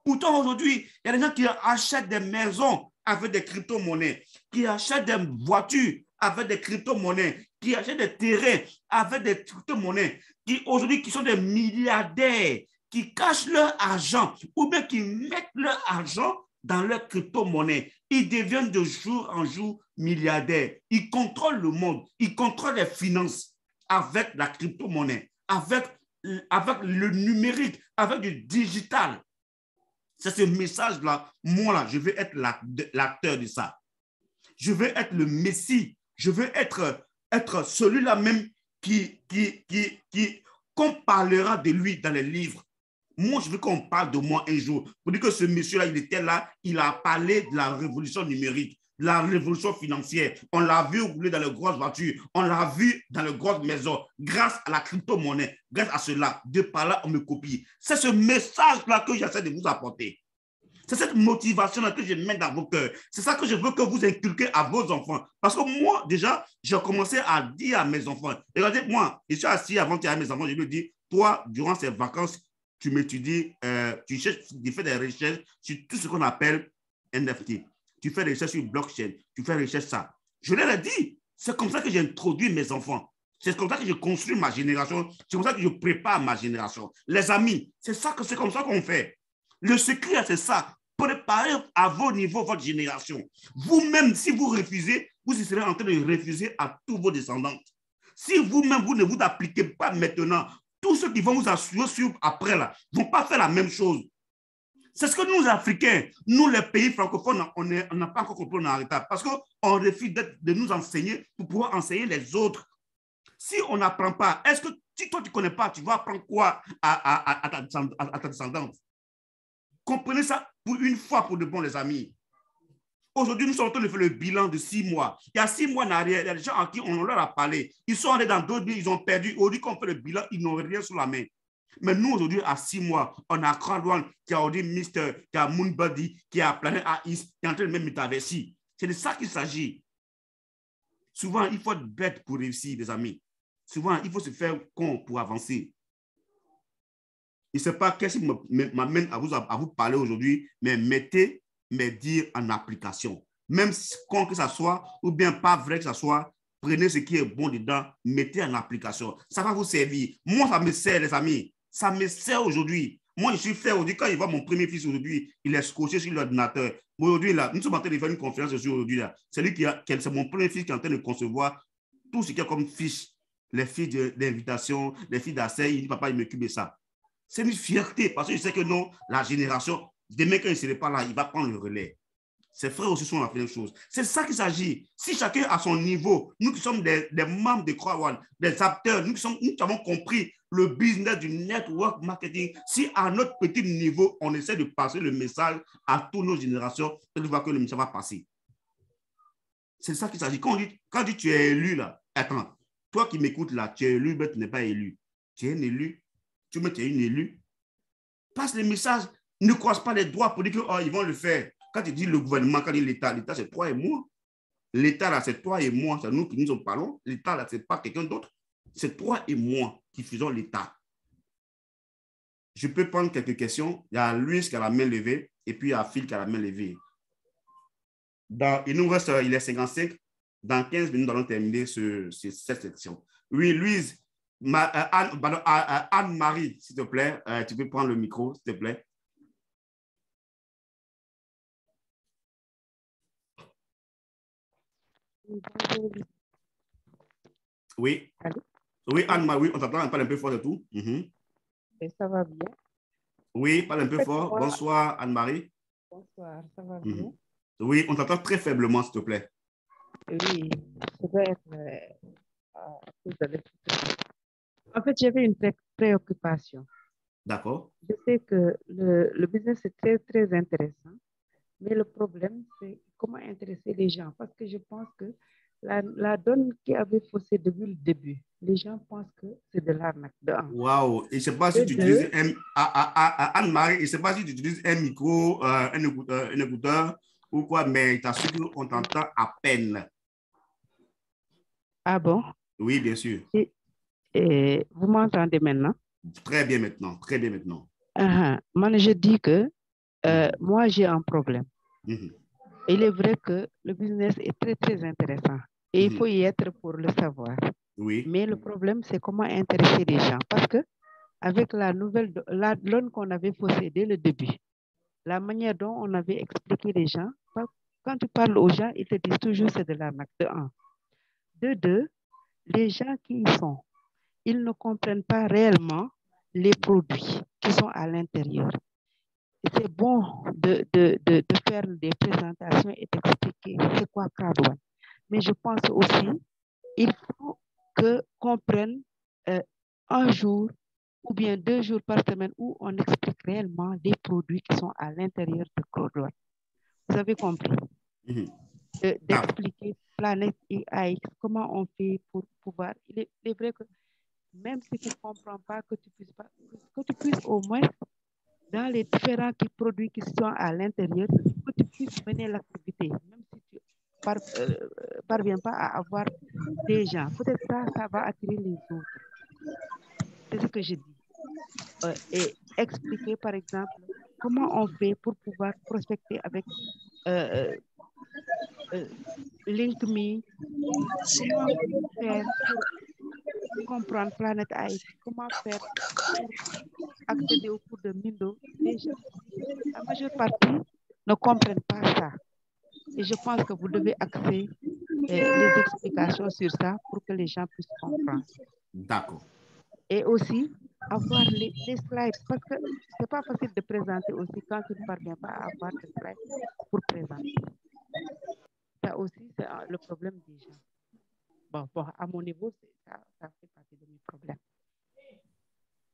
Pourtant, aujourd'hui, il y a des gens qui achètent des maisons avec des crypto-monnaies, qui achètent des voitures avec des crypto-monnaies, qui achètent des terrains avec des crypto-monnaies, qui aujourd'hui qui sont des milliardaires, qui cachent leur argent ou bien qui mettent leur argent dans leur crypto-monnaie. Ils deviennent de jour en jour milliardaires. Ils contrôlent le monde. Ils contrôlent les finances avec la crypto-monnaie, avec le numérique, avec du digital. C'est ce message-là. Moi, là, je veux être l'acteur de ça. Je veux être le Messie. Je veux être celui-là même qu'on parlera de lui dans les livres. Moi, je veux qu'on parle de moi un jour. Pour dire que ce monsieur-là, il était là, il a parlé de la révolution numérique, de la révolution financière. On l'a vu rouler dans les grosses voitures, on l'a vu dans les grosses maisons, grâce à la crypto-monnaie, grâce à cela. De par là, on me copie. C'est ce message-là que j'essaie de vous apporter. C'est cette motivation-là que je mets dans vos cœurs. C'est ça que je veux que vous inculquez à vos enfants. Parce que moi, déjà, j'ai commencé à dire à mes enfants, regardez, moi, je suis assis avant qu'il y ait mes enfants, je lui dis, toi, durant ces vacances, tu m'étudies, tu fais des recherches sur tout ce qu'on appelle NFT. Tu fais des recherches sur blockchain, tu fais des recherches ça. Je leur ai dit, c'est comme ça que j'ai introduit mes enfants. C'est comme ça que je construis ma génération. C'est comme ça que je prépare ma génération. Les amis, c'est comme ça qu'on fait. Le secret, c'est ça. Préparez à vos niveaux votre génération. Vous-même, si vous refusez, vous serez en train de refuser à tous vos descendants. Si vous-même, vous ne vous appliquez pas maintenant, tous ceux qui vont vous suivre après, là, ne vont pas faire la même chose. C'est ce que nous, Africains, nous, les pays francophones, on n'a pas encore compris, on est en retard. Parce qu'on refuse de nous enseigner pour pouvoir enseigner les autres. Si on n'apprend pas, est-ce que si toi, tu ne connais pas, tu vas apprendre quoi à ta descendance? Comprenez ça pour une fois, pour de bon, les amis. Aujourd'hui, nous sommes en train de faire le bilan de 6 mois. Il y a 6 mois en arrière, il y a des gens à qui on leur a parlé. Ils sont allés dans d'autres pays, ils ont perdu. Aujourd'hui, quand on fait le bilan, ils n'ont rien sous la main. Mais nous, aujourd'hui, à 6 mois, on a Crandouane qui a Audi Mister, qui a Moonbody, qui a Planet AIS, qui est en train de même métaverser. C'est de ça qu'il s'agit. Souvent, il faut être bête pour réussir, les amis. Souvent, il faut se faire con pour avancer. Je ne sais pas qu'est-ce qui m'amène à vous parler aujourd'hui, mais mettez mes dires en application. Même con que ça soit, ou bien pas vrai que ça soit, prenez ce qui est bon dedans, mettez en application. Ça va vous servir. Moi, ça me sert, les amis. Ça me sert aujourd'hui. Moi, je suis fier aujourd'hui. Quand il voit mon premier fils aujourd'hui, il est scotché sur l'ordinateur. Aujourd'hui, là, nous sommes en train de faire une conférence aujourd'hui. C'est mon premier fils qui est en train de concevoir tout ce qu'il y a comme fiche. Les fiches d'invitation, les fiches d'accès. Il dit, papa, il m'occupe de ça. C'est une fierté parce que je sais que non, la génération, demain quand il ne serait pas là, il va prendre le relais. Ses frères aussi sont la même chose. C'est ça qu'il s'agit. Si chacun a son niveau, nous qui sommes des membres de Croix-One, des acteurs, nous qui avons compris le business du network marketing, si à notre petit niveau, on essaie de passer le message à toutes nos générations, on va voir que le message va passer. C'est ça qu'il s'agit. Quand on dit tu es élu là, attends, toi qui m'écoutes là, tu es élu, mais tu n'es pas élu. Tu es un élu. Tu es une élue, passe le message, ne croise pas les doigts pour dire qu'ils vont le faire. Quand tu dis le gouvernement, quand tu dis l'État, l'État c'est toi et moi. L'État là c'est toi et moi, c'est nous qui nous en parlons. L'État là c'est pas quelqu'un d'autre, c'est toi et moi qui faisons l'État. Je peux prendre quelques questions. Il y a Louis qui a la main levée et puis il y a Phil qui a la main levée. Il nous reste, il est 55. Dans 15 minutes, nous allons terminer cette section. Oui, Louise. Anne-Marie, s'il te plaît, tu peux prendre le micro, s'il te plaît. Oui.
Allô?
Oui, Anne-Marie, on t'entend, on parle un peu fort et tout.
Et ça va bien?
Oui, parle un peu fort. Bonsoir, Anne-Marie.
Bonsoir, ça va bien?
Oui, on t'entend très faiblement, s'il te plaît.
Oui, ça doit être à cause de l'écoute. En fait, j'avais une préoccupation.
D'accord.
Je sais que le business est très, très intéressant, mais le problème, c'est comment intéresser les gens. Parce que je pense que la donne qui avait faussé depuis le début, les gens pensent que c'est de l'arnaque.
Waouh! Et je ne sais pas si tu utilises Anne-Marie, je ne sais pas si tu utilises un micro, un écouteur ou quoi, mais tu as su qu'on t'entend à peine.
Ah bon?
Oui, bien sûr.
Et vous m'entendez maintenant?
Très bien maintenant, très bien maintenant.
Moi, je dis que moi, j'ai un problème. Il est vrai que le business est très, très intéressant et il faut y être pour le savoir.
Oui.
Mais le problème, c'est comment intéresser les gens. Parce que avec la donne qu'on avait faussée dès le début, la manière dont on avait expliqué les gens, quand tu parles aux gens, ils te disent toujours c'est de l'arnaque, de un. De deux, les gens qui y sont, ils ne comprennent pas réellement les produits qui sont à l'intérieur. C'est bon de faire des présentations et d'expliquer c'est quoi Crowdone. Mais je pense aussi il faut qu'on prenne un jour ou bien 2 jours par semaine où on explique réellement les produits qui sont à l'intérieur de Crowdone. Vous avez compris? D'expliquer Planète AX, comment on fait pour pouvoir... Il est vrai que même si tu ne comprends pas, que tu puisses au moins, dans les différents produits qui sont à l'intérieur, que tu puisses mener l'activité, même si tu ne parviens pas à avoir des gens. Peut-être ça va attirer les autres. C'est ce que je dis. Et expliquer, par exemple, comment on fait pour pouvoir prospecter avec LinkMe, comment faire pour comprendre Planète AX, comment faire pour accéder au cours de Mindo. Déjà, la majeure partie, ne comprennent pas ça. Et je pense que vous devez axer les explications sur ça pour que les gens puissent comprendre.
D'accord.
Et aussi, avoir les slides, parce que ce n'est pas facile de présenter aussi quand tu ne parviens pas à avoir des slides pour présenter. Ça aussi, c'est le problème des gens. Bon, à mon niveau, ça fait partie de mes problèmes.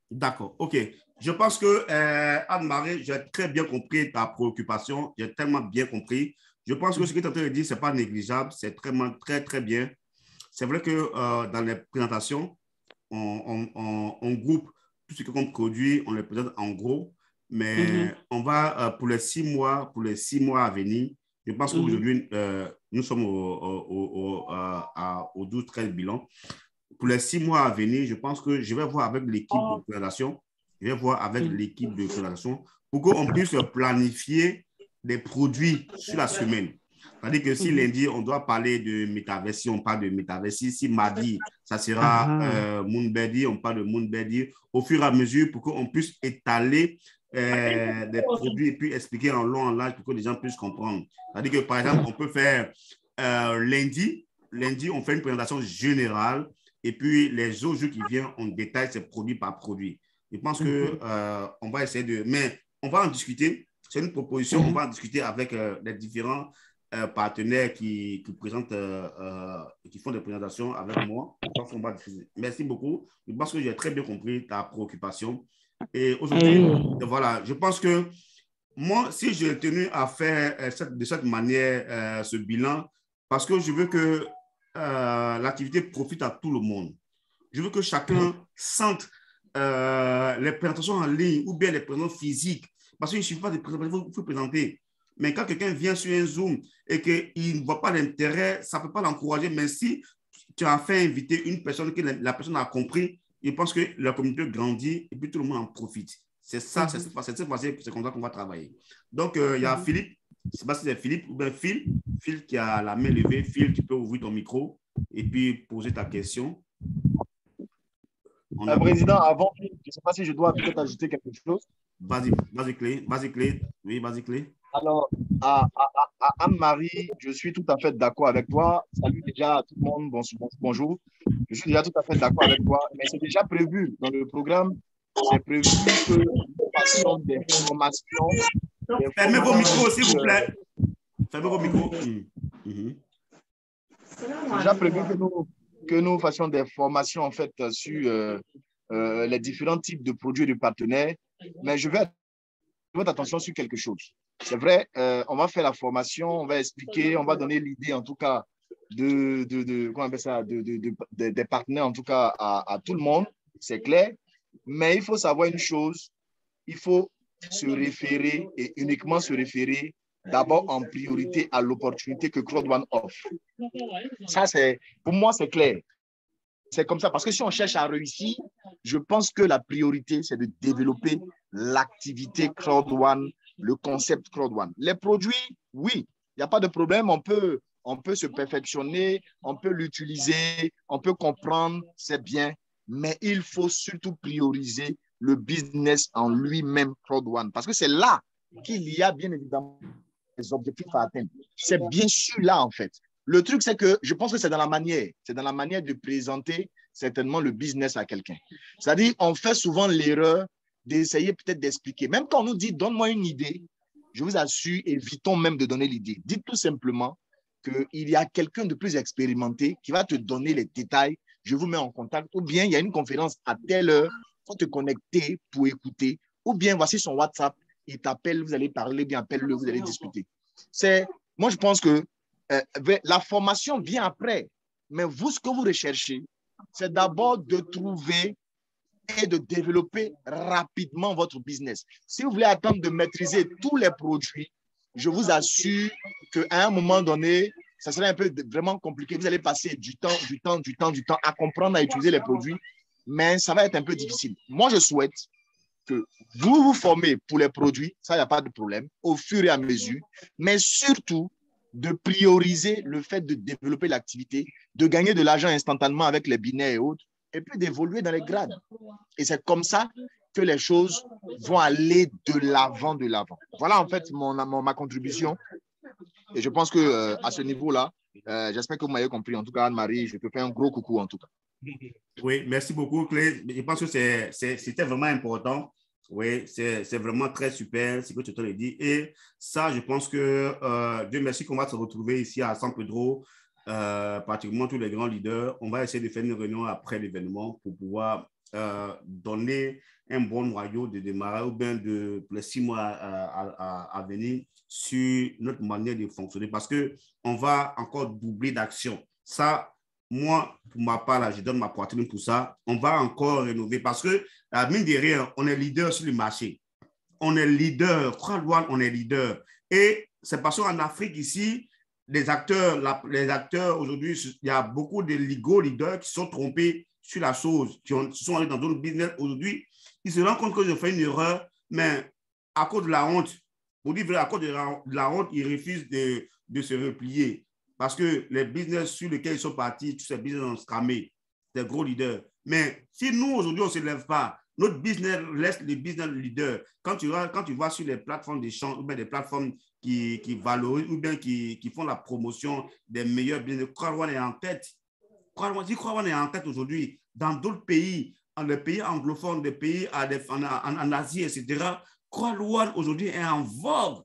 D'accord, ok. Je pense que Anne-Marie, j'ai très bien compris ta préoccupation. J'ai tellement bien compris. Je pense que ce que tu es en train de dire, ce n'est pas négligeable. C'est très, très bien. C'est vrai que dans les présentations, on groupe tout ce qu'on produit, on les présente en gros. Mais on va, pour les 6 mois à venir, je pense qu'aujourd'hui, nous sommes au 12-13 bilan. Pour les 6 mois à venir, je pense que je vais voir avec l'équipe de présentation, pour qu'on puisse planifier des produits sur la semaine. C'est-à-dire que si lundi, on doit parler de métaverse, on parle de métaverse. Si mardi, ça sera Moonbirdy, on parle de Moonbirdy. Au fur et à mesure, pour qu'on puisse étaler des produits et puis expliquer en long, en large pour que les gens puissent comprendre. C'est-à-dire que, par exemple, on peut faire lundi, on fait une présentation générale et puis les autres jours qui viennent, on détaille ces produits par produit. Je pense qu'on va essayer de... Mais on va en discuter. C'est une proposition. On va en discuter avec les différents partenaires qui présentent, qui font des présentations avec moi. Je pense qu'on va diffuser. Merci beaucoup. Je pense que j'ai très bien compris ta préoccupation. Et aujourd'hui, voilà, je pense que moi, si j'ai tenu à faire de cette manière ce bilan, parce que je veux que l'activité profite à tout le monde. Je veux que chacun sente les présentations en ligne ou bien les présentations physiques. Parce qu'il ne suffit pas de présenter, il faut présenter. Mais quand quelqu'un vient sur un Zoom et qu'il ne voit pas l'intérêt, ça ne peut pas l'encourager. Mais si tu as fait inviter une personne que la personne a compris, je pense que la communauté grandit et puis tout le monde en profite. C'est ça, c'est comme ça qu'on va travailler. Donc, il y a Philippe. Je ne sais pas si c'est Philippe ou bien Phil qui a la main levée. Phil, tu peux ouvrir ton micro et puis poser ta question.
Président, avant, je ne sais pas si je dois peut-être ajouter quelque chose.
Vas-y, Clé. Oui, vas-y, Clé.
Alors, à Anne-Marie, je suis tout à fait d'accord avec toi. Salut déjà à tout le monde, bonjour. Je suis déjà tout à fait d'accord avec toi, mais c'est déjà prévu dans le programme. C'est prévu que nous fassions des formations.
Fermez vos micros, s'il vous plaît. Fermez vos micros.
C'est déjà prévu que nous fassions des formations en fait sur les différents types de produits de partenaires. Mais je vais attirer votre attention sur quelque chose. C'est vrai, on va faire la formation, on va expliquer, on va donner l'idée en tout cas comment on appelle ça, des partenaires en tout cas à tout le monde, c'est clair. Mais il faut savoir une chose, il faut se référer et uniquement se référer d'abord en priorité à l'opportunité que Crowd1 offre. Ça, pour moi, c'est clair. C'est comme ça, parce que si on cherche à réussir, je pense que la priorité, c'est de développer l'activité Crowd1, le concept Crowd1. Les produits, oui, il n'y a pas de problème, on peut se perfectionner, on peut l'utiliser, on peut comprendre, c'est bien, mais il faut surtout prioriser le business en lui-même Crowd1, parce que c'est là qu'il y a bien évidemment des objectifs à atteindre. C'est bien sûr là, en fait. Le truc, c'est que je pense que c'est dans la manière de présenter certainement le business à quelqu'un. C'est-à-dire, on fait souvent l'erreur d'essayer peut-être d'expliquer. Même quand on nous dit, donne-moi une idée, je vous assure, évitons même de donner l'idée. Dites tout simplement qu'il y a quelqu'un de plus expérimenté qui va te donner les détails. Je vous mets en contact. Ou bien, il y a une conférence à telle heure, il faut te connecter pour écouter. Ou bien, voici son WhatsApp, il t'appelle, vous allez parler, bien appelle-le, vous allez discuter. Moi, je pense que la formation vient après. Mais vous, ce que vous recherchez, c'est d'abord de trouver et de développer rapidement votre business. Si vous voulez attendre de maîtriser tous les produits, je vous assure qu'à un moment donné, ça serait un peu vraiment compliqué. Vous allez passer du temps à comprendre, à utiliser les produits, mais ça va être un peu difficile. Moi, je souhaite que vous vous formez pour les produits, ça, il n'y a pas de problème, au fur et à mesure, mais surtout de prioriser le fait de développer l'activité, de gagner de l'argent instantanément avec les binaires et autres, et puis d'évoluer dans les grades. Et c'est comme ça que les choses vont aller de l'avant, de l'avant. Voilà en fait ma contribution. Et je pense que à ce niveau-là, j'espère que vous m'avez compris. En tout cas, Anne-Marie, je te fais un gros coucou en tout cas.
Oui, merci beaucoup, Clé. Je pense que c'était vraiment important. Oui, c'est vraiment très super ce que tu as dit. Et ça, je pense que Dieu merci qu'on va se retrouver ici à San Pedro, pratiquement tous les grands leaders. On va essayer de faire une réunion après l'événement pour pouvoir donner un bon noyau de démarrage ou bien pour les 6 mois à venir sur notre manière de fonctionner parce qu'on va encore doubler d'action. Ça, moi, pour ma part, là, je donne ma poitrine pour ça. On va encore rénover parce que, mine de rien, on est leader sur le marché. On est leader. Croix-Douane, on est leader. Et c'est parce qu'en Afrique, ici, les acteurs aujourd'hui, il y a beaucoup de leaders qui sont trompés sur la chose, qui sont allés dans d'autres business aujourd'hui. Ils se rendent compte que je fais une erreur, mais à cause de la honte, pour dire vrai, à cause de la honte, ils refusent de se replier. Parce que les business sur lesquels ils sont partis, tous ces business ont scamé, des gros leaders. Mais si nous, aujourd'hui, on ne se lève pas, notre business laisse les business leaders. Quand tu vas sur les plateformes d'échange ou bien des plateformes qui valorisent ou bien qui font la promotion des meilleurs business, Croix-Douane est en tête. Croix-Douane est en tête aujourd'hui. Dans d'autres pays, les pays anglophones, des pays en Asie, etc., Croix-Douane aujourd'hui est en vogue.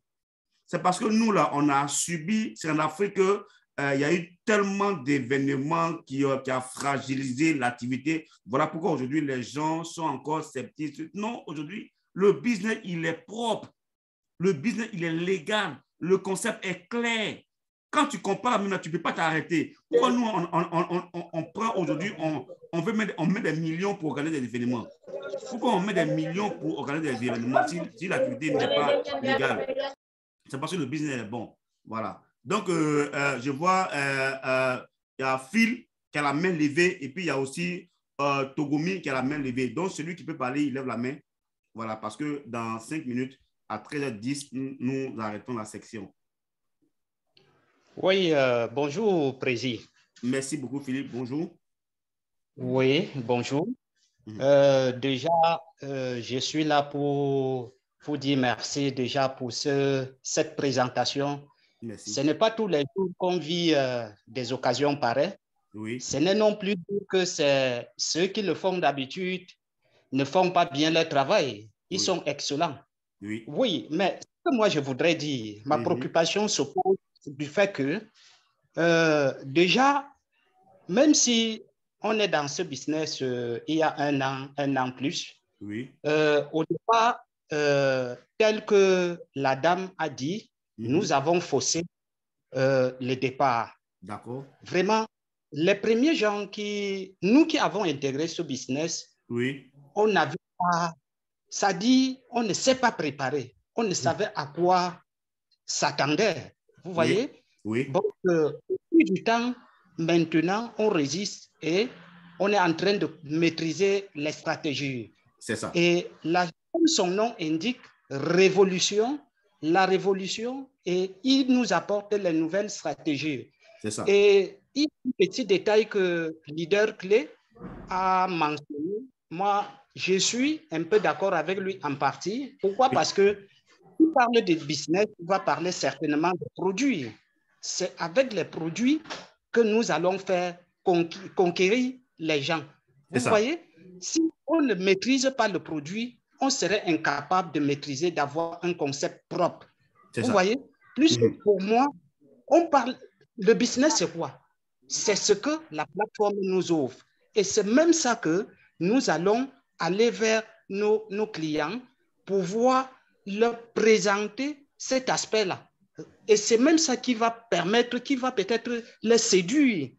C'est parce que nous, là, on a subi, c'est en Afrique que il y a eu tellement d'événements qui a fragilisé l'activité. Voilà pourquoi aujourd'hui, les gens sont encore sceptiques. Non, aujourd'hui, le business, il est propre. Le business, il est légal. Le concept est clair. Quand tu compares, tu ne peux pas t'arrêter. Pourquoi nous, on prend aujourd'hui, on met des millions pour organiser des événements? Pourquoi on met des millions pour organiser des événements si l'activité n'est pas légale? C'est parce que le business est bon. Voilà. Donc, je vois, il y a Phil qui a la main levée et puis il y a aussi Togomi qui a la main levée. Donc, celui qui peut parler, il lève la main. Voilà, parce que dans 5 minutes, à 13h10, nous arrêtons la section.
Oui, bonjour, Président.
Merci beaucoup, Philippe. Bonjour.
Oui, bonjour. Déjà, je suis là pour dire merci déjà pour cette présentation.
Merci.
Ce n'est pas tous les jours qu'on vit des occasions pareilles.
Oui.
Ce n'est non plus que ceux qui le font d'habitude ne font pas bien leur travail. Ils sont excellents.
Oui.
Oui, mais ce que moi je voudrais dire, ma préoccupation se pose du fait que déjà, même si on est dans ce business il y a un an plus,
oui.
Au départ, tel que la dame a dit, nous avons faussé le départ.
D'accord.
Vraiment, les premiers gens nous qui avons intégré ce business,
oui.
On n'avait pas, ça dit, on ne s'est pas préparé. On ne savait à quoi s'attendre. Vous voyez?
Oui.
Donc, au fil du temps, maintenant, on résiste et on est en train de maîtriser les stratégies.
C'est ça.
Et comme son nom indique, révolution, la révolution, et il nous apporte les nouvelles stratégies.
C'est ça.
Et il y a un petit détail que le leader clé a mentionné. Moi, je suis un peu d'accord avec lui en partie. Pourquoi? Parce que il parle de business, il va parler certainement de produits. C'est avec les produits que nous allons faire conquérir les gens. Vous voyez? Si on ne maîtrise pas le produit, on serait incapable de maîtriser, d'avoir un concept propre. Vous voyez? Plus pour moi, on parle, le business c'est quoi? C'est ce que la plateforme nous offre. Et c'est même ça que nous allons aller vers nos clients pour pouvoir leur présenter cet aspect-là. Et c'est même ça qui va permettre, qui va peut-être les séduire.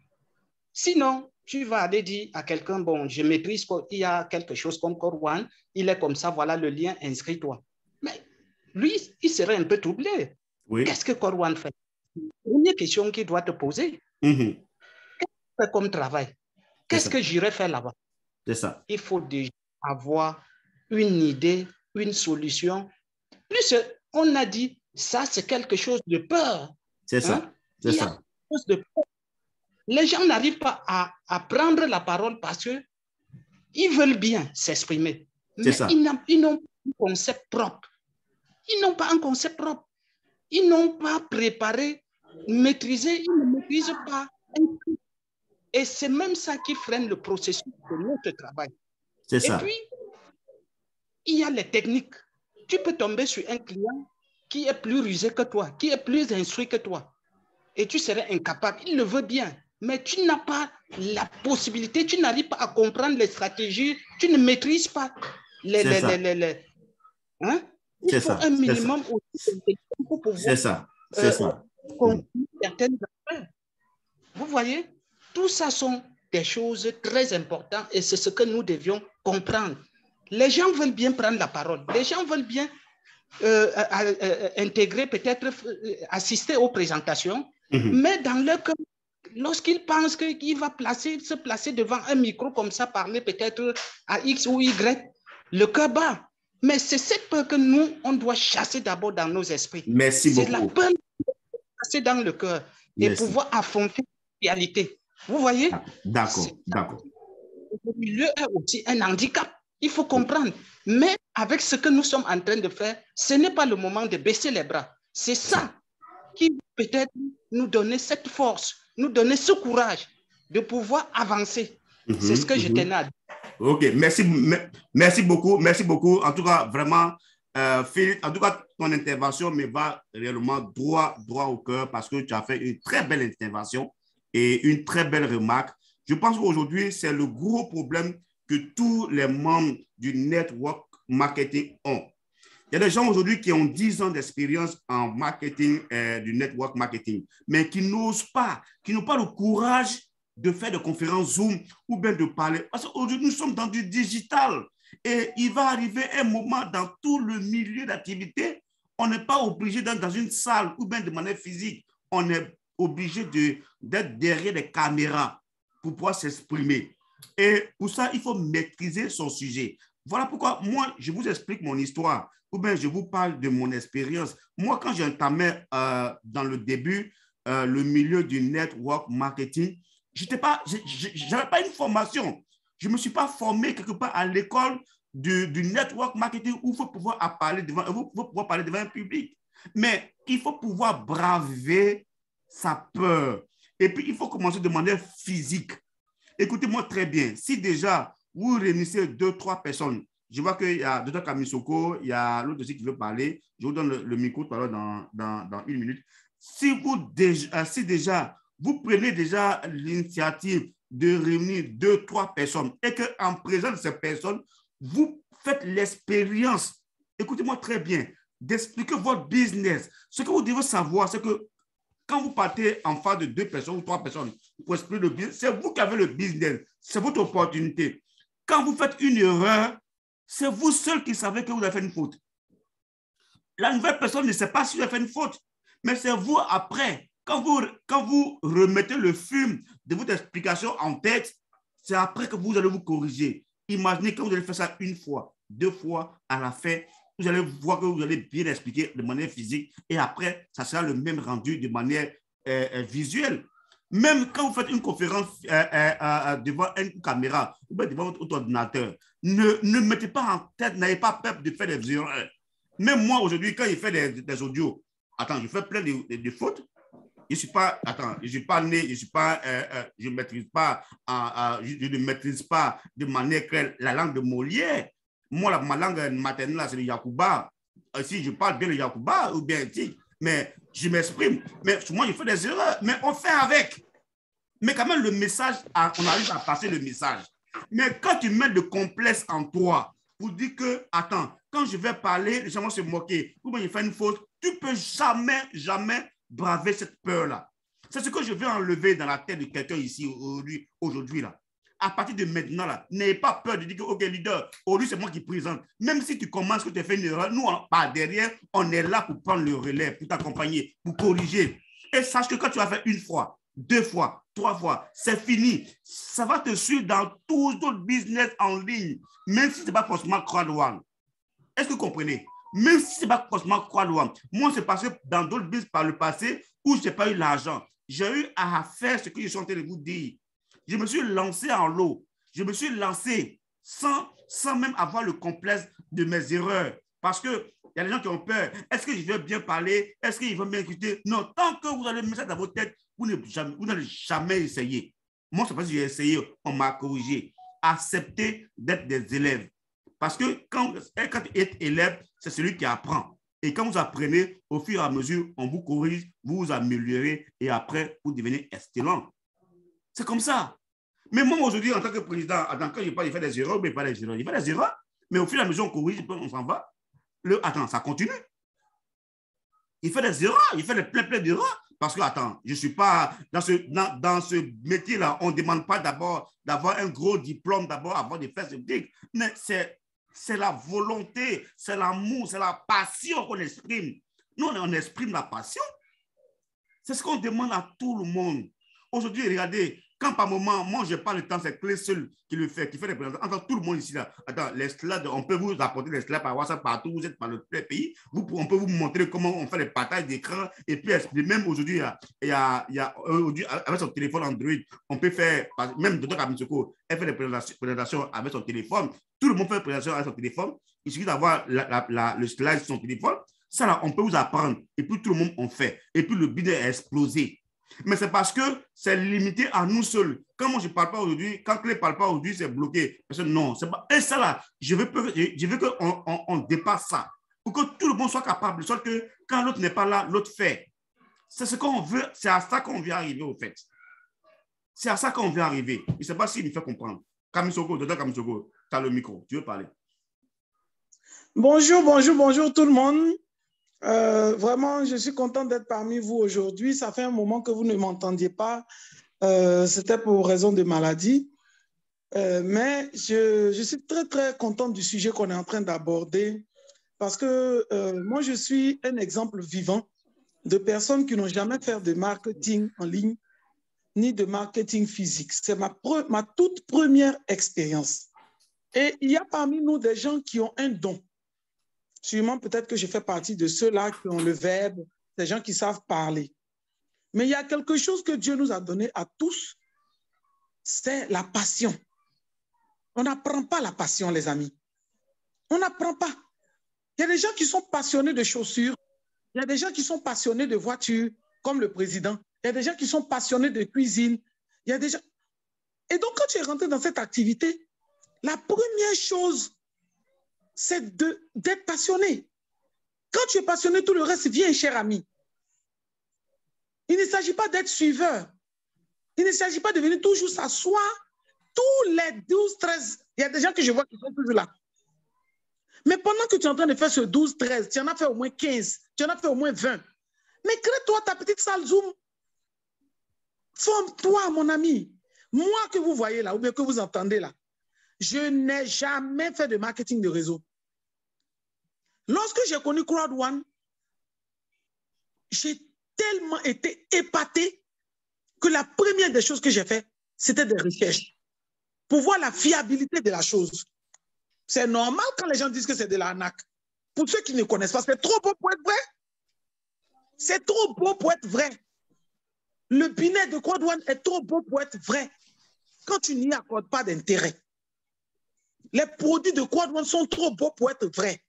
Sinon, tu vas aller dire à quelqu'un, bon, je maîtrise qu'il y a quelque chose comme Croix-Douane, il est comme ça, voilà le lien, inscris-toi. Mais lui, il serait un peu troublé. Oui. Qu'est-ce que Croix-Douane fait? Première question qu'il doit te poser. Qu'est-ce que tu fais comme travail? Qu'est-ce que j'irais faire là-bas?
C'est ça.
Il faut déjà avoir une idée, une solution. Plus on a dit, ça c'est quelque chose de peur.
C'est ça. C'est ça.
Quelque chose de peur. Les gens n'arrivent pas à prendre la parole parce qu'ils veulent bien s'exprimer. Mais ils n'ont pas un concept propre. Ils n'ont pas un concept propre. Ils n'ont pas préparé, maîtrisé, ils ne maîtrisent pas. Et c'est même ça qui freine le processus de notre travail.
C'est ça.
Et puis, il y a les techniques. Tu peux tomber sur un client qui est plus rusé que toi, qui est plus instruit que toi. Et tu serais incapable. Il le veut bien. Mais tu n'as pas la possibilité, tu n'arrives pas à comprendre les stratégies, tu ne maîtrises pas les... Hein? Il faut un minimum aussi pour pouvoir...
C'est ça. C'est ça.
Certaines affaires. Vous voyez, tout ça sont des choses très importantes et c'est ce que nous devions comprendre. Les gens veulent bien prendre la parole. Les gens veulent bien intégrer, peut-être assister aux présentations, mais dans leur cœur, lorsqu'ils pensent qu'il va se placer devant un micro comme ça, parler peut-être à X ou Y, le cœur bat. Mais c'est cette peur que nous, on doit chasser d'abord dans nos esprits.
Merci beaucoup.
C'est la peur de chasser dans le cœur et pouvoir affronter la réalité. Vous voyez?
D'accord, d'accord.
Le milieu est aussi un handicap. Il faut comprendre. Mais avec ce que nous sommes en train de faire, ce n'est pas le moment de baisser les bras. C'est ça qui peut-être nous donner cette force, nous donner ce courage de pouvoir avancer. C'est ce que je tenais à dire.
Ok, merci beaucoup. Merci beaucoup. En tout cas, vraiment, Philippe, en tout cas, ton intervention me va réellement droit au cœur parce que tu as fait une très belle intervention et une très belle remarque. Je pense qu'aujourd'hui, c'est le gros problème que tous les membres du network marketing ont. Il y a des gens aujourd'hui qui ont 10 ans d'expérience en marketing, du network marketing, mais qui n'osent pas, qui n'ont pas le courage de faire des conférences Zoom ou bien de parler. Parce qu'aujourd'hui, nous sommes dans du digital et il va arriver un moment dans tout le milieu d'activité, on n'est pas obligé d'être dans une salle ou bien de manière physique. On est obligé d'être derrière les caméras pour pouvoir s'exprimer. Et pour ça, il faut maîtriser son sujet. Voilà pourquoi moi, je vous explique mon histoire ou bien je vous parle de mon expérience. Moi, quand j'ai entamé dans le début le milieu du network marketing, je n'avais pas une formation. Je ne me suis pas formé quelque part à l'école du network marketing où il faut pouvoir parler devant un public. Mais il faut pouvoir braver sa peur. Et puis, il faut commencer de manière physique. Écoutez-moi très bien. Si déjà, vous réunissez 2-3 personnes, je vois qu'il y a Dr Kamisoko, il y a l'autre aussi qui veut parler. Je vous donne le micro tout à l'heure dans 1 minute. Si déjà, vous prenez déjà l'initiative de réunir 2-3 personnes et qu'en présence de ces personnes, vous faites l'expérience, écoutez-moi très bien, d'expliquer votre business. Ce que vous devez savoir, c'est que quand vous partez en face de 2 personnes ou 3 personnes pour expliquer le business, c'est vous qui avez le business, c'est votre opportunité. Quand vous faites une erreur, c'est vous seul qui savez que vous avez fait une faute. La nouvelle personne ne sait pas si vous avez fait une faute, mais c'est vous après. Quand vous remettez le film de votre explication en tête, c'est après que vous allez vous corriger. Imaginez que vous allez faire ça 1 fois, 2 fois, à la fin, vous allez voir que vous allez bien expliquer de manière physique et après, ça sera le même rendu de manière visuelle. Même quand vous faites une conférence devant une caméra ou devant votre ordinateur, ne mettez pas en tête, n'ayez pas peur de faire des erreurs. Même moi, aujourd'hui, quand je fais des audios, je fais plein de fautes. Je ne maîtrise pas de manière claire la langue de Molière. Moi, ma langue maternelle, c'est le Yakuba. Si je parle bien le Yakuba ou bien mais je m'exprime. Mais moi, je fais des erreurs, mais on fait avec. Mais quand même, le message, on arrive à passer le message. Mais quand tu mets de complexe en toi pour dire que, quand je vais parler, les gens vont se moquer. Ou bien je fais une faute, tu ne peux jamais braver cette peur-là. C'est ce que je veux enlever dans la tête de quelqu'un ici aujourd'hui. À partir de maintenant, n'ayez pas peur de dire que, OK, leader, aujourd'hui, c'est moi qui présente. Même si tu commences que tu as fait une erreur, nous, par derrière, on est là pour prendre le relais, pour t'accompagner, pour corriger. Et sache que quand tu as fait 1 fois, 2 fois, 3 fois, c'est fini. Ça va te suivre dans tous d'autres business en ligne, même si ce n'est pas forcément crowd-one. Est-ce que vous comprenez? Même si ce n'est pas forcément crowd-one. Moi, c'est passé dans d'autres business par le passé où je n'ai pas eu l'argent. J'ai eu à faire ce que je suis en train de vous dire. Je me suis lancé en l'eau. Je me suis lancé sans sans même avoir le complexe de mes erreurs. Parce qu'il y a des gens qui ont peur. Est-ce que je vais bien parler? Est-ce qu'ils vont m'écouter? Non, tant que vous allez mettre ça dans votre tête, vous n'allez jamais essayer. Moi, c'est parce que j'ai essayé, on m'a corrigé. Acceptez d'être des élèves. Parce que quand vous êtes élève, c'est celui qui apprend. Et quand vous apprenez, au fur et à mesure, on vous corrige, vous vous améliorez et après, vous devenez excellent. C'est comme ça. Mais moi, aujourd'hui, en tant que président, quand je parle, il fait des erreurs, mais pas des erreurs. Il fait des erreurs, mais au fur et à mesure, on corrige, on s'en va. Attends, ça continue. Il fait des erreurs, il fait plein d'erreurs. Parce que, attends, je ne suis pas dans ce métier-là, on ne demande pas d'abord d'avoir un gros diplôme, d'abord avoir des fesses publiques. Mais c'est la volonté, c'est l'amour, c'est la passion qu'on exprime. Nous, on exprime la passion. C'est ce qu'on demande à tout le monde. Aujourd'hui, regardez, quand par moment, moi, je n'ai pas le temps, c'est Clé seul qui le fait, qui fait des présentations. Entends tout le monde ici, là. Attends, les slides, on peut vous apporter les slides par WhatsApp partout, vous êtes par le pays. On peut vous montrer comment on fait les partages d'écran. Et puis, même aujourd'hui, avec son téléphone Android, on peut faire, même Dr. Kamisoko, elle fait des présentations avec son téléphone. Tout le monde fait des présentations avec son téléphone. Il suffit d'avoir le slide sur son téléphone. Ça, là, on peut vous apprendre. Et puis, tout le monde en fait. Et puis, le business a explosé. Mais c'est parce que c'est limité à nous seuls. Quand moi, je ne parle pas aujourd'hui, quand Clé ne parle pas aujourd'hui, c'est bloqué. Parce que non, c'est pas. Et ça, là, je veux qu'on dépasse ça. Pour que tout le monde soit capable. Soit que quand l'autre n'est pas là, l'autre fait. C'est ce qu'on veut. C'est à ça qu'on vient arriver, au fait. C'est à ça qu'on vient arriver. Je ne sais pas s'il me fait comprendre. Kamisoko, Dr. Kamisoko, tu as le micro. Tu veux parler?
Bonjour tout le monde. Vraiment, je suis contente d'être parmi vous aujourd'hui. Ça fait un moment que vous ne m'entendiez pas. C'était pour raison de maladie. Mais je suis très contente du sujet qu'on est en train d'aborder parce que moi, je suis un exemple vivant de personnes qui n'ont jamais fait de marketing en ligne ni de marketing physique. C'est ma toute première expérience. Et il y a parmi nous des gens qui ont un don. Sûrement, peut-être que je fais partie de ceux-là qui ont le verbe, des gens qui savent parler. Mais il y a quelque chose que Dieu nous a donné à tous, c'est la passion. On n'apprend pas la passion, les amis. On n'apprend pas. Il y a des gens qui sont passionnés de chaussures, il y a des gens qui sont passionnés de voitures, comme le président. Il y a des gens qui sont passionnés de cuisine. Il y a des gens... Et donc, quand tu es rentré dans cette activité, la première chose, c'est d'être passionné. Quand tu es passionné, tout le reste vient, cher ami. Il ne s'agit pas d'être suiveur. Il ne s'agit pas de venir toujours s'asseoir tous les 12, 13. Il y a des gens que je vois qui sont toujours là. Mais pendant que tu es en train de faire ce 12, 13, tu en as fait au moins 15, tu en as fait au moins 20. Mais crée-toi ta petite salle Zoom. Forme-toi, mon ami. Moi que vous voyez là, ou bien que vous entendez là, je n'ai jamais fait de marketing de réseau. Lorsque j'ai connu Crowd One, j'ai tellement été épaté que la première des choses que j'ai fait, c'était des recherches pour voir la fiabilité de la chose. C'est normal quand les gens disent que c'est de l'arnaque. Pour ceux qui ne connaissent pas, c'est trop beau pour être vrai. C'est trop beau pour être vrai. Le business de Crowd One est trop beau pour être vrai. Quand tu n'y accordes pas d'intérêt. Les produits de Crowd One sont trop beaux pour être vrais.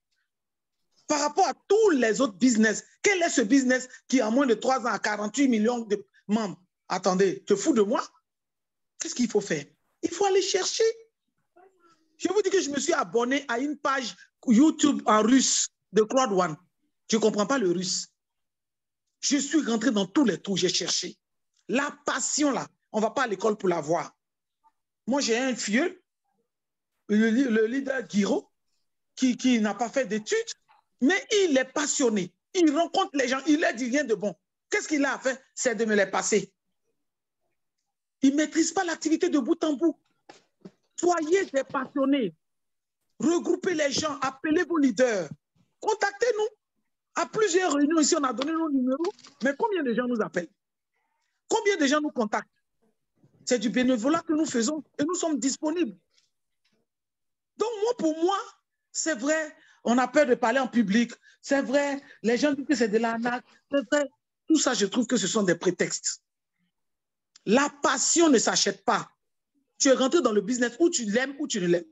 Par rapport à tous les autres business, quel est ce business qui a moins de 3 ans à 48 millions de membres? Attendez, tu te fous de moi? Qu'est-ce qu'il faut faire? Il faut aller chercher. Je vous dis que je me suis abonné à une page YouTube en russe de Crowd One. Je ne comprends pas le russe. Je suis rentré dans tous les trous, j'ai cherché. La passion, là, on ne va pas à l'école pour la voir. Moi, j'ai un vieux, le leader Guiraud, qui n'a pas fait d'études, mais il est passionné. Il rencontre les gens, il leur dit rien de bon. Qu'est-ce qu'il a fait? C'est de me les passer. Il ne maîtrise pas l'activité de bout en bout. Soyez des passionnés. Regroupez les gens, appelez vos leaders. Contactez-nous. À plusieurs réunions ici, on a donné nos numéros, mais combien de gens nous appellent? Combien de gens nous contactent? C'est du bénévolat que nous faisons et nous sommes disponibles. Donc, pour moi, c'est vrai, on a peur de parler en public. C'est vrai, les gens disent que c'est de l'arnaque. C'est vrai. Tout ça, je trouve que ce sont des prétextes. La passion ne s'achète pas. Tu es rentré dans le business où tu l'aimes ou tu ne l'aimes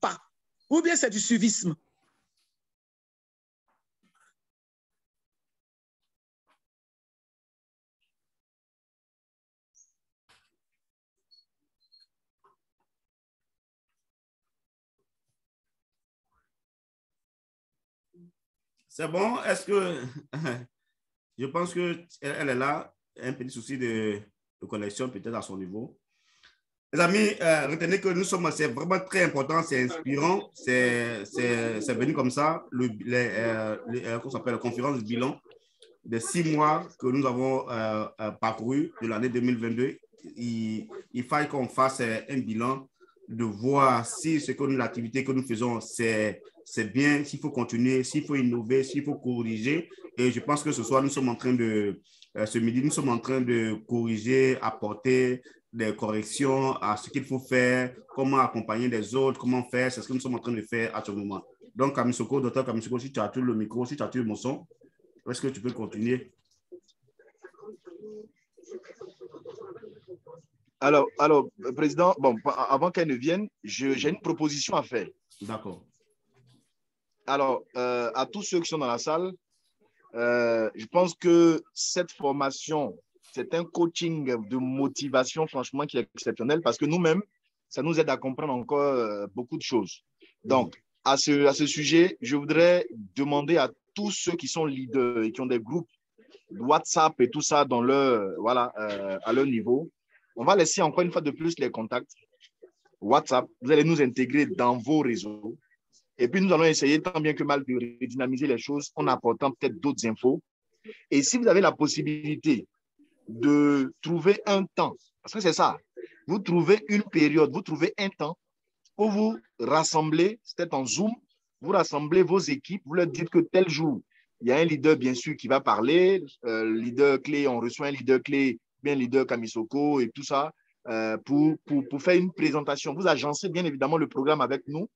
pas. Ou bien c'est du suivisme.
C'est bon? Est-ce que... Je pense qu'elle est là. Un petit souci de connexion peut-être à son niveau. Les amis, retenez que nous sommes, c'est vraiment très important, c'est inspirant, c'est venu comme ça, qu'on s'appelle la conférence de bilan des 6 mois que nous avons parcouru de l'année 2022. Il faille qu'on fasse un bilan, de voir si l'activité que nous faisons, c'est bien, s'il faut continuer, s'il faut innover, s'il faut corriger. Et je pense que ce soir, nous sommes en train de, ce midi, nous sommes en train de corriger, apporter des corrections à ce qu'il faut faire, comment accompagner les autres, comment faire, c'est ce que nous sommes en train de faire à ce moment. Donc, Kamisoko, docteur Kamisoko, si tu as tout le micro, si tu as tout mon son, est-ce que tu peux continuer?
Alors, Président, bon, avant qu'elle ne vienne, j'ai une proposition à faire.
D'accord.
Alors, à tous ceux qui sont dans la salle, je pense que cette formation, c'est un coaching de motivation, franchement, qui est exceptionnel parce que nous-mêmes, ça nous aide à comprendre encore beaucoup de choses. Donc, à ce sujet, je voudrais demander à tous ceux qui sont leaders et qui ont des groupes WhatsApp et tout ça dans leur, voilà, à leur niveau, on va laisser encore une fois de plus les contacts WhatsApp. Vous allez nous intégrer dans vos réseaux. Et puis, nous allons essayer tant bien que mal de redynamiser les choses en apportant peut-être d'autres infos. Et si vous avez la possibilité de trouver un temps, parce que c'est ça, vous trouvez une période, vous trouvez un temps pour vous rassembler, peut-être en Zoom, vous rassemblez vos équipes, vous leur dites que tel jour, il y a un leader, bien sûr, qui va parler, leader clé, on reçoit un leader clé, bien leader Kamisoko et tout ça, pour faire une présentation. Vous agencez bien évidemment le programme avec nous,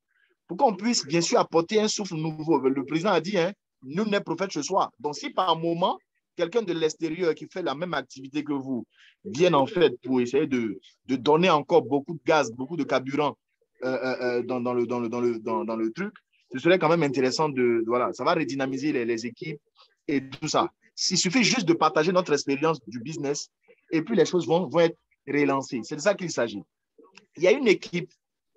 pour qu'on puisse bien sûr apporter un souffle nouveau. Le président a dit, hein, nul n'est prophète ce soir. Donc, si par moment, quelqu'un de l'extérieur qui fait la même activité que vous vienne en fait pour essayer de donner encore beaucoup de gaz, beaucoup de carburant dans le truc, ce serait quand même intéressant voilà, ça va redynamiser les équipes et tout ça. Il suffit juste de partager notre expérience du business et puis les choses vont être relancées. C'est de ça qu'il s'agit. Il y a une équipe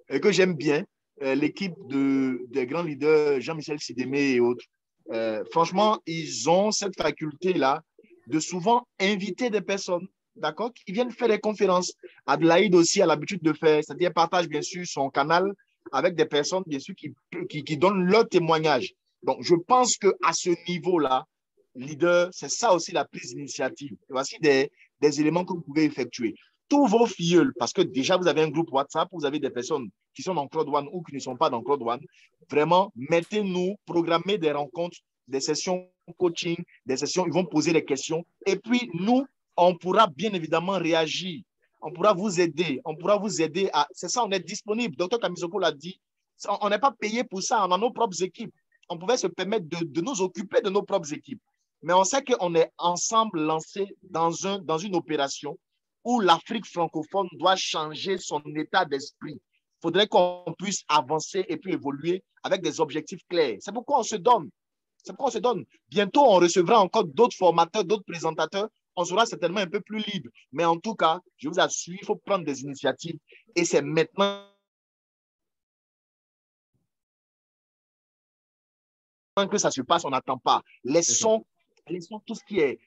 que j'aime bien, l'équipe des grands leaders, Jean-Michel Sidemé et autres. Franchement, ils ont cette faculté-là de souvent inviter des personnes, d'accord, qui viennent faire des conférences. Adelaide aussi a l'habitude de faire, c'est-à-dire partage bien sûr son canal avec des personnes bien sûr qui donnent leur témoignage. Donc, je pense qu'à ce niveau-là, leader, c'est ça aussi la prise d'initiative. Voici des éléments que vous pouvez effectuer. Tous vos filleuls, parce que déjà vous avez un groupe WhatsApp, vous avez des personnes qui sont dans Cloud One ou qui ne sont pas dans Cloud One, vraiment, mettez-nous, programmez des rencontres, des sessions coaching, des sessions, ils vont poser des questions. Et puis, nous, on pourra bien évidemment réagir. On pourra vous aider. À... C'est ça, on est disponible. Docteur Kamisoko l'a dit. On n'est pas payé pour ça. On a nos propres équipes. On pouvait se permettre de nous occuper de nos propres équipes. Mais on sait qu'on est ensemble lancés dans une opération où l'Afrique francophone doit changer son état d'esprit. Il faudrait qu'on puisse avancer et puis évoluer avec des objectifs clairs. C'est pourquoi on se donne. Bientôt, on recevra encore d'autres formateurs, d'autres présentateurs. On sera certainement un peu plus libre. Mais en tout cas, je vous assure, il faut prendre des initiatives. Et c'est maintenant que ça se passe, on n'attend pas. Laissons tout ce qui est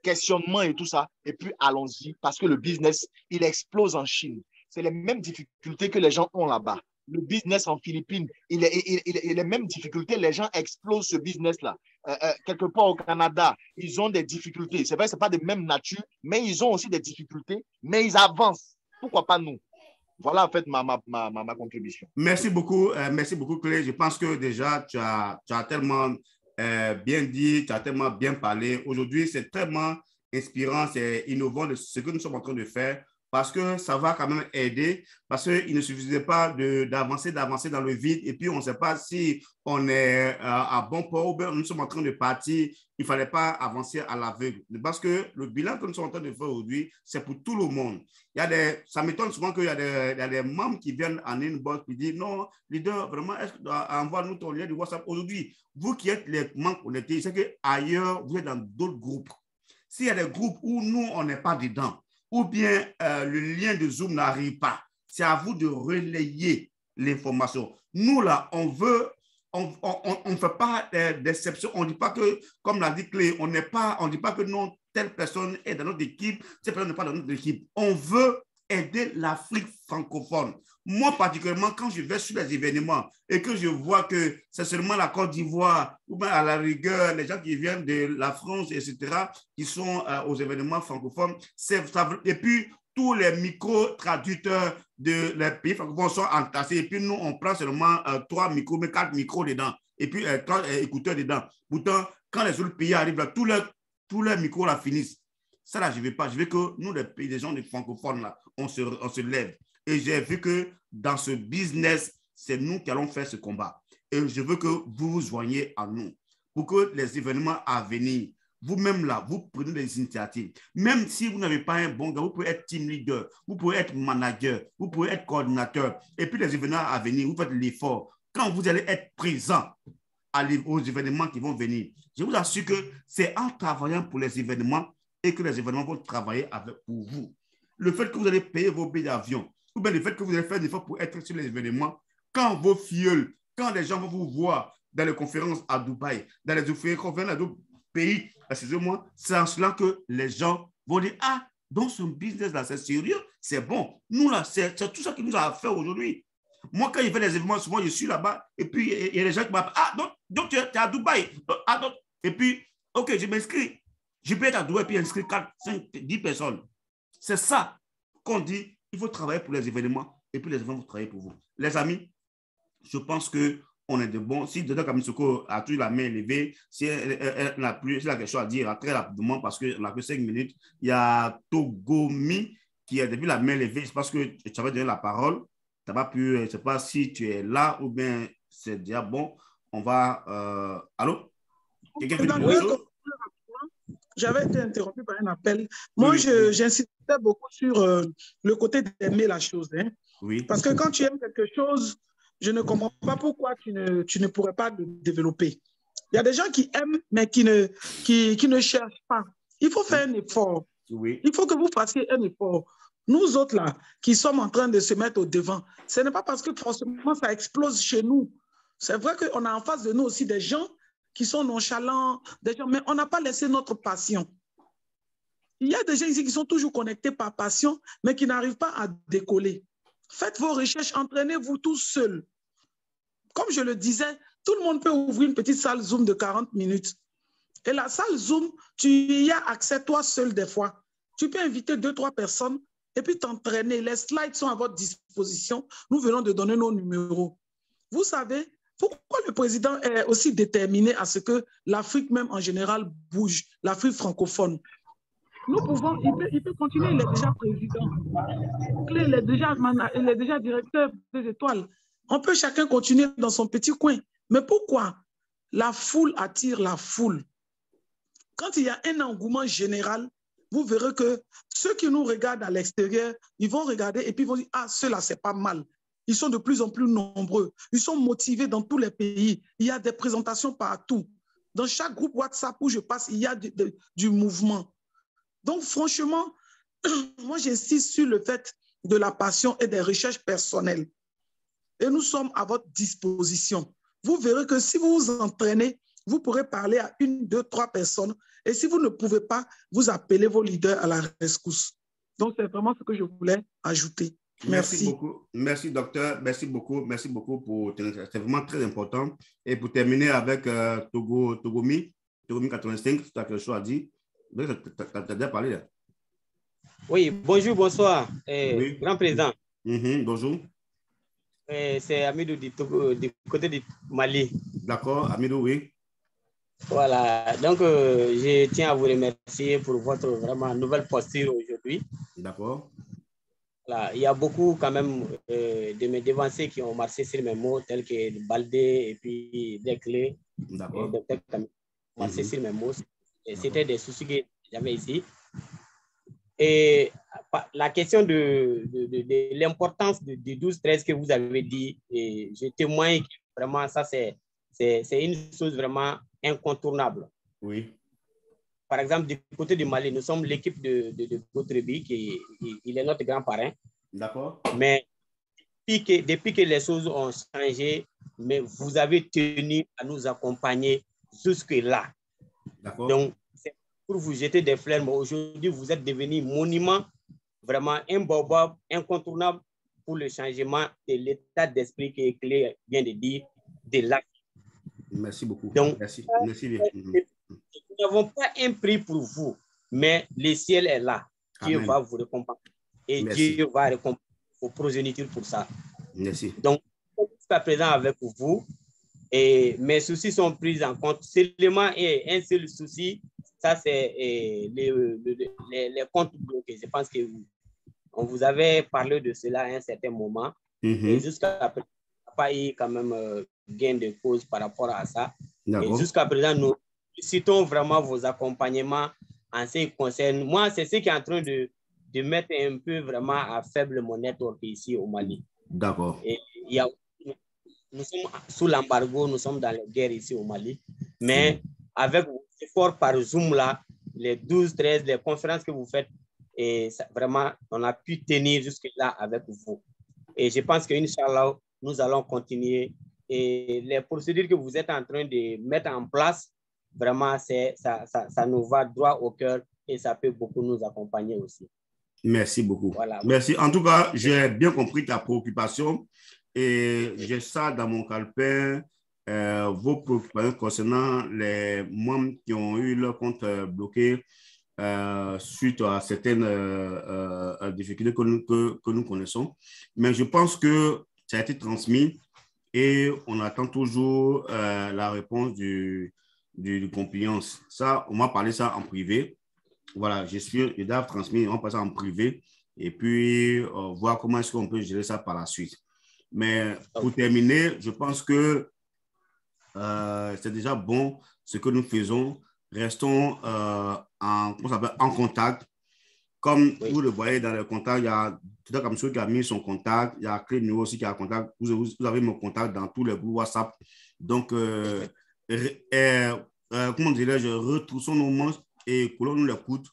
questionnement et tout ça, et puis allons-y, parce que le business, il explose en Chine. C'est les mêmes difficultés que les gens ont là-bas. Le business en Philippines, il a les mêmes difficultés, les gens explosent ce business-là. Quelque part au Canada, ils ont des difficultés. C'est vrai, ce n'est pas de même nature, mais ils ont aussi des difficultés, mais ils avancent. Pourquoi pas nous? Voilà en fait ma contribution.
Merci beaucoup, Clé. Je pense que déjà, tu as tellement bien dit, tu as tellement bien parlé. Aujourd'hui, c'est tellement inspirant, c'est innovant de ce que nous sommes en train de faire. parce que ça va quand même aider, parce qu'il ne suffisait pas d'avancer dans le vide, et puis on ne sait pas si on est à bon port ou bien nous sommes en train de partir, il ne fallait pas avancer à l'aveugle. Parce que le bilan que nous sommes en train de faire aujourd'hui, c'est pour tout le monde. Ça m'étonne souvent qu'il y a des membres qui viennent en inbox et disent non, leader, vraiment, envoie-nous ton lien de WhatsApp aujourd'hui. Vous qui êtes les membres connectés, c'est qu'ailleurs, vous êtes dans d'autres groupes. S'il y a des groupes où nous, on n'est pas dedans, ou bien le lien de Zoom n'arrive pas, c'est à vous de relayer l'information. Nous, là, on ne fait pas d'exception. On ne dit pas que, comme l'a dit Clé, on ne dit pas que non, telle personne est dans notre équipe, cette personne n'est pas dans notre équipe. On veut aider l'Afrique francophone. Moi, particulièrement, quand je vais sur les événements et que je vois que c'est seulement la Côte d'Ivoire ou bien à la rigueur, les gens qui viennent de la France, etc., qui sont aux événements francophones, et puis tous les micro-traducteurs de les pays francophones sont entassés et puis nous, on prend seulement 3 micros, mais 4 micros dedans et puis 3 écouteurs dedans. Pourtant, quand les autres pays arrivent là, tous les micros là finissent. Ça là, je ne veux pas. Je veux que nous, les gens des francophones là, on se lève. Et j'ai vu que dans ce business, c'est nous qui allons faire ce combat. Et je veux que vous vous joigniez à nous pour que les événements à venir, vous-même là, vous prenez des initiatives. Même si vous n'avez pas un bon gars, vous pouvez être team leader, vous pouvez être manager, vous pouvez être coordinateur. Et puis les événements à venir, vous faites l'effort. Quand vous allez être présent aux événements qui vont venir, je vous assure que c'est en travaillant pour les événements et que les événements vont travailler pour vous. Le fait que vous allez payer vos billets d'avion, ou bien le fait que vous allez faire des efforts pour être sur les événements, quand vos filleuls, quand les gens vont vous voir dans les conférences à Dubaï, dans les conférences dans d'autres pays, excusez-moi, c'est en cela que les gens vont dire, ah, donc ce business-là, c'est sérieux, c'est bon. Nous, là, c'est tout ça qui nous a à faire aujourd'hui. Moi, quand il fait des événements, souvent, je suis là-bas, et puis il y a des gens qui m'appellent, ah, donc tu es à Dubaï. Ah, donc, et puis, ok, je m'inscris. Je peux être à Dubaï et puis inscrire 4, 5, 10 personnes. C'est ça qu'on dit. Il faut travailler pour les événements et puis les événements vont travailler pour vous. Les amis, je pense qu'on est de bons. Si Dada Kamisoko a toujours la main élevée, si elle n'a plus quelque chose à dire très rapidement parce qu'on n'a que 5 minutes, il y a Togomi qui a depuis la main élevée. C'est parce que tu avais donné la parole. Tu n'as pas pu, je ne sais pas si tu es là ou bien c'est déjà bon. On va. Allô? Quelqu'un veut dire quelque chose?
J'avais été interrompu par un appel. Moi, j'insistais beaucoup sur le côté d'aimer la chose. Hein.
Oui.
Parce que quand tu aimes quelque chose, je ne comprends pas pourquoi tu ne pourrais pas le développer. Il y a des gens qui aiment, mais qui ne cherchent pas. Il faut faire un effort.
Oui.
Il faut que vous fassiez un effort. Nous autres, là, qui sommes en train de se mettre au devant, ce n'est pas parce que forcément ça explose chez nous. C'est vrai qu'on a en face de nous aussi des gens qui sont nonchalants, des gens, mais on n'a pas laissé notre passion. Il y a des gens ici qui sont toujours connectés par passion, mais qui n'arrivent pas à décoller. Faites vos recherches, entraînez-vous tout seul. Comme je le disais, tout le monde peut ouvrir une petite salle Zoom de 40 minutes. Et la salle Zoom, tu y as accès toi seul des fois. Tu peux inviter 2-3 personnes et puis t'entraîner. Les slides sont à votre disposition. Nous venons de donner nos numéros. Vous savez, pourquoi le président est aussi déterminé à ce que l'Afrique même en général bouge, l'Afrique francophone? Nous pouvons, il peut continuer, il est déjà président. Il est déjà directeur des étoiles. On peut chacun continuer dans son petit coin. Mais pourquoi? La foule attire la foule. Quand il y a un engouement général, vous verrez que ceux qui nous regardent à l'extérieur, ils vont regarder et puis ils vont dire, ah, ceux-là, c'est pas mal. Ils sont de plus en plus nombreux. Ils sont motivés dans tous les pays. Il y a des présentations partout. Dans chaque groupe WhatsApp où je passe, il y a du mouvement. Donc, franchement, moi, j'insiste sur le fait de la passion et des recherches personnelles. Et nous sommes à votre disposition. Vous verrez que si vous vous entraînez, vous pourrez parler à 1, 2, 3 personnes. Et si vous ne pouvez pas, vous appelez vos leaders à la rescousse. Donc, c'est vraiment ce que je voulais ajouter. Merci
beaucoup. Merci, docteur. Merci beaucoup pour c'est vraiment très important. Et pour terminer avec Togomi 85, tu as quelque chose à dire. Tu as déjà parlé là.
Oui, bonjour, bonsoir,
oui.
Grand Président.
Bonjour.
C'est Amidou du côté du Mali.
D'accord, Amidou, oui.
Voilà, donc je tiens à vous remercier pour votre vraiment nouvelle posture aujourd'hui.
D'accord.
Là, il y a beaucoup quand même de mes devanciers qui ont marché sur mes mots, tels que Baldé et puis Desclés.
D'accord.
Marché sur mes mots. C'était des soucis que j'avais ici. Et la question de l'importance du 12-13 que vous avez dit, et je témoigne que vraiment ça, c'est une chose vraiment incontournable.
Oui.
Par exemple, du côté du Mali, nous sommes l'équipe de Kotrebi, il est notre grand parrain.
D'accord.
Mais depuis que les choses ont changé, mais vous avez tenu à nous accompagner jusque-là.
D'accord.
Donc, c'est pour vous jeter des fleurs, mais aujourd'hui, vous êtes devenu monument, vraiment un baobab incontournable pour le changement de l'état d'esprit que Clé vient de dire, de là.
Merci beaucoup.
Donc,
merci.
Nous n'avons pas un prix pour vous, mais le ciel est là. Dieu va vous récompenser. Et Dieu va récompenser vos progénitures pour ça.
Merci.
Donc, jusqu'à présent avec vous, et mes soucis sont pris en compte. Seulement, et un seul souci, ça c'est les comptes bloqués. Je pense qu'on vous avait parlé de cela à un certain moment. Et jusqu'à présent, il n'y a pas eu quand même gain de cause par rapport à ça. Et jusqu'à présent, nous citons vraiment vos accompagnements en ce qui concerne. Moi, c'est ce qui est en train de mettre un peu vraiment à faible mon network ici au Mali.
D'accord.
Et nous sommes sous l'embargo, nous sommes dans la guerre ici au Mali. Mais avec vos efforts par Zoom là, les 12-13, les conférences que vous faites, et ça, vraiment, on a pu tenir jusque-là avec vous. Et je pense qu'Inch'Allah, nous allons continuer. Et les procédures que vous êtes en train de mettre en place, vraiment, ça nous va droit au cœur et ça peut beaucoup nous accompagner aussi.
Merci beaucoup.
Voilà.
Merci. En tout cas, j'ai bien compris ta préoccupation et j'ai ça dans mon calepin, vos préoccupations concernant les membres qui ont eu leur compte bloqué suite à certaines difficultés que nous connaissons. Mais je pense que ça a été transmis et on attend toujours la réponse du compliance. Ça, on m'a parlé ça en privé. Voilà, je dois transmettre, on va passer en privé et puis voir comment est-ce qu'on peut gérer ça par la suite. Mais pour terminer, je pense que c'est déjà bon ce que nous faisons. Restons en contact. Comme vous le voyez dans le contact, il y a tout à comme celui qui a mis son contact, il y a Clé Numéro aussi qui a contact. Vous avez mon contact dans tous les groupes WhatsApp. Donc, comment dirais-je, retroussons nos manches et collons-nous les coudes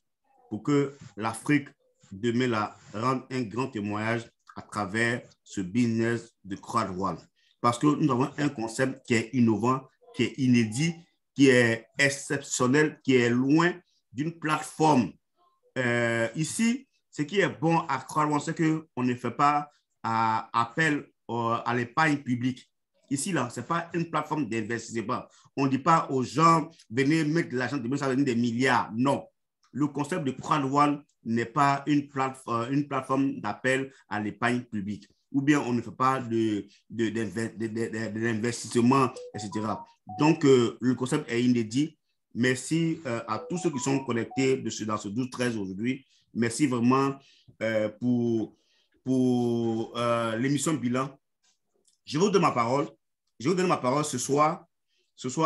pour que l'Afrique demain rende un grand témoignage à travers ce business de Croix-de-Voile. Parce que nous avons un concept qui est innovant, qui est inédit, qui est exceptionnel, qui est loin d'une plateforme. Ici, ce qui est bon à Croix-de-Voile, c'est qu'on ne fait pas appel à l'épargne publique. Ici, là, ce n'est pas une plateforme d'investissement. On ne dit pas aux gens, venez mettre de l'argent, ça va venir des milliards. Non. Le concept de Croix-de-Voile n'est pas une plateforme d'appel à l'épargne publique. Ou bien on ne fait pas d'investissement, etc. Donc, le concept est inédit. Merci à tous ceux qui sont connectés dans ce 12-13 aujourd'hui. Merci vraiment pour l'émission Bilan. Je vous donne ma parole. Je vous donne ma parole ce soir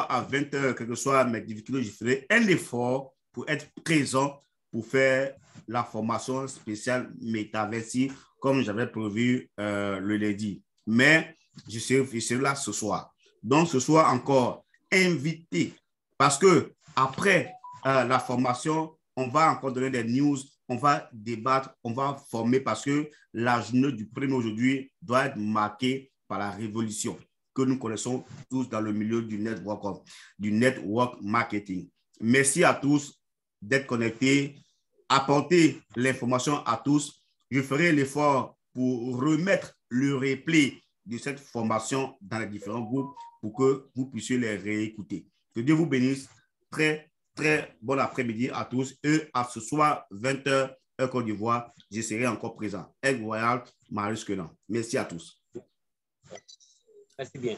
à 20h, quelles que soient mes difficultés, je ferai un effort pour être présent pour faire la formation spéciale Métaversi comme j'avais prévu le lundi. Mais je serai là ce soir. Donc, ce soir encore, invité. Parce que après la formation, on va encore donner des news, on va débattre, on va former parce que la journée du 1er aujourd'hui doit être marquée par la révolution que nous connaissons tous dans le milieu du network marketing. Merci à tous d'être connectés, apporter l'information à tous. Je ferai l'effort pour remettre le replay de cette formation dans les différents groupes pour que vous puissiez les réécouter. Que Dieu vous bénisse. Très, très bon après-midi à tous. Et à ce soir, 20h, heure Côte d'Ivoire, je serai encore présent. Aigle Royal, Marius Kenan. Merci à tous.
Merci bien.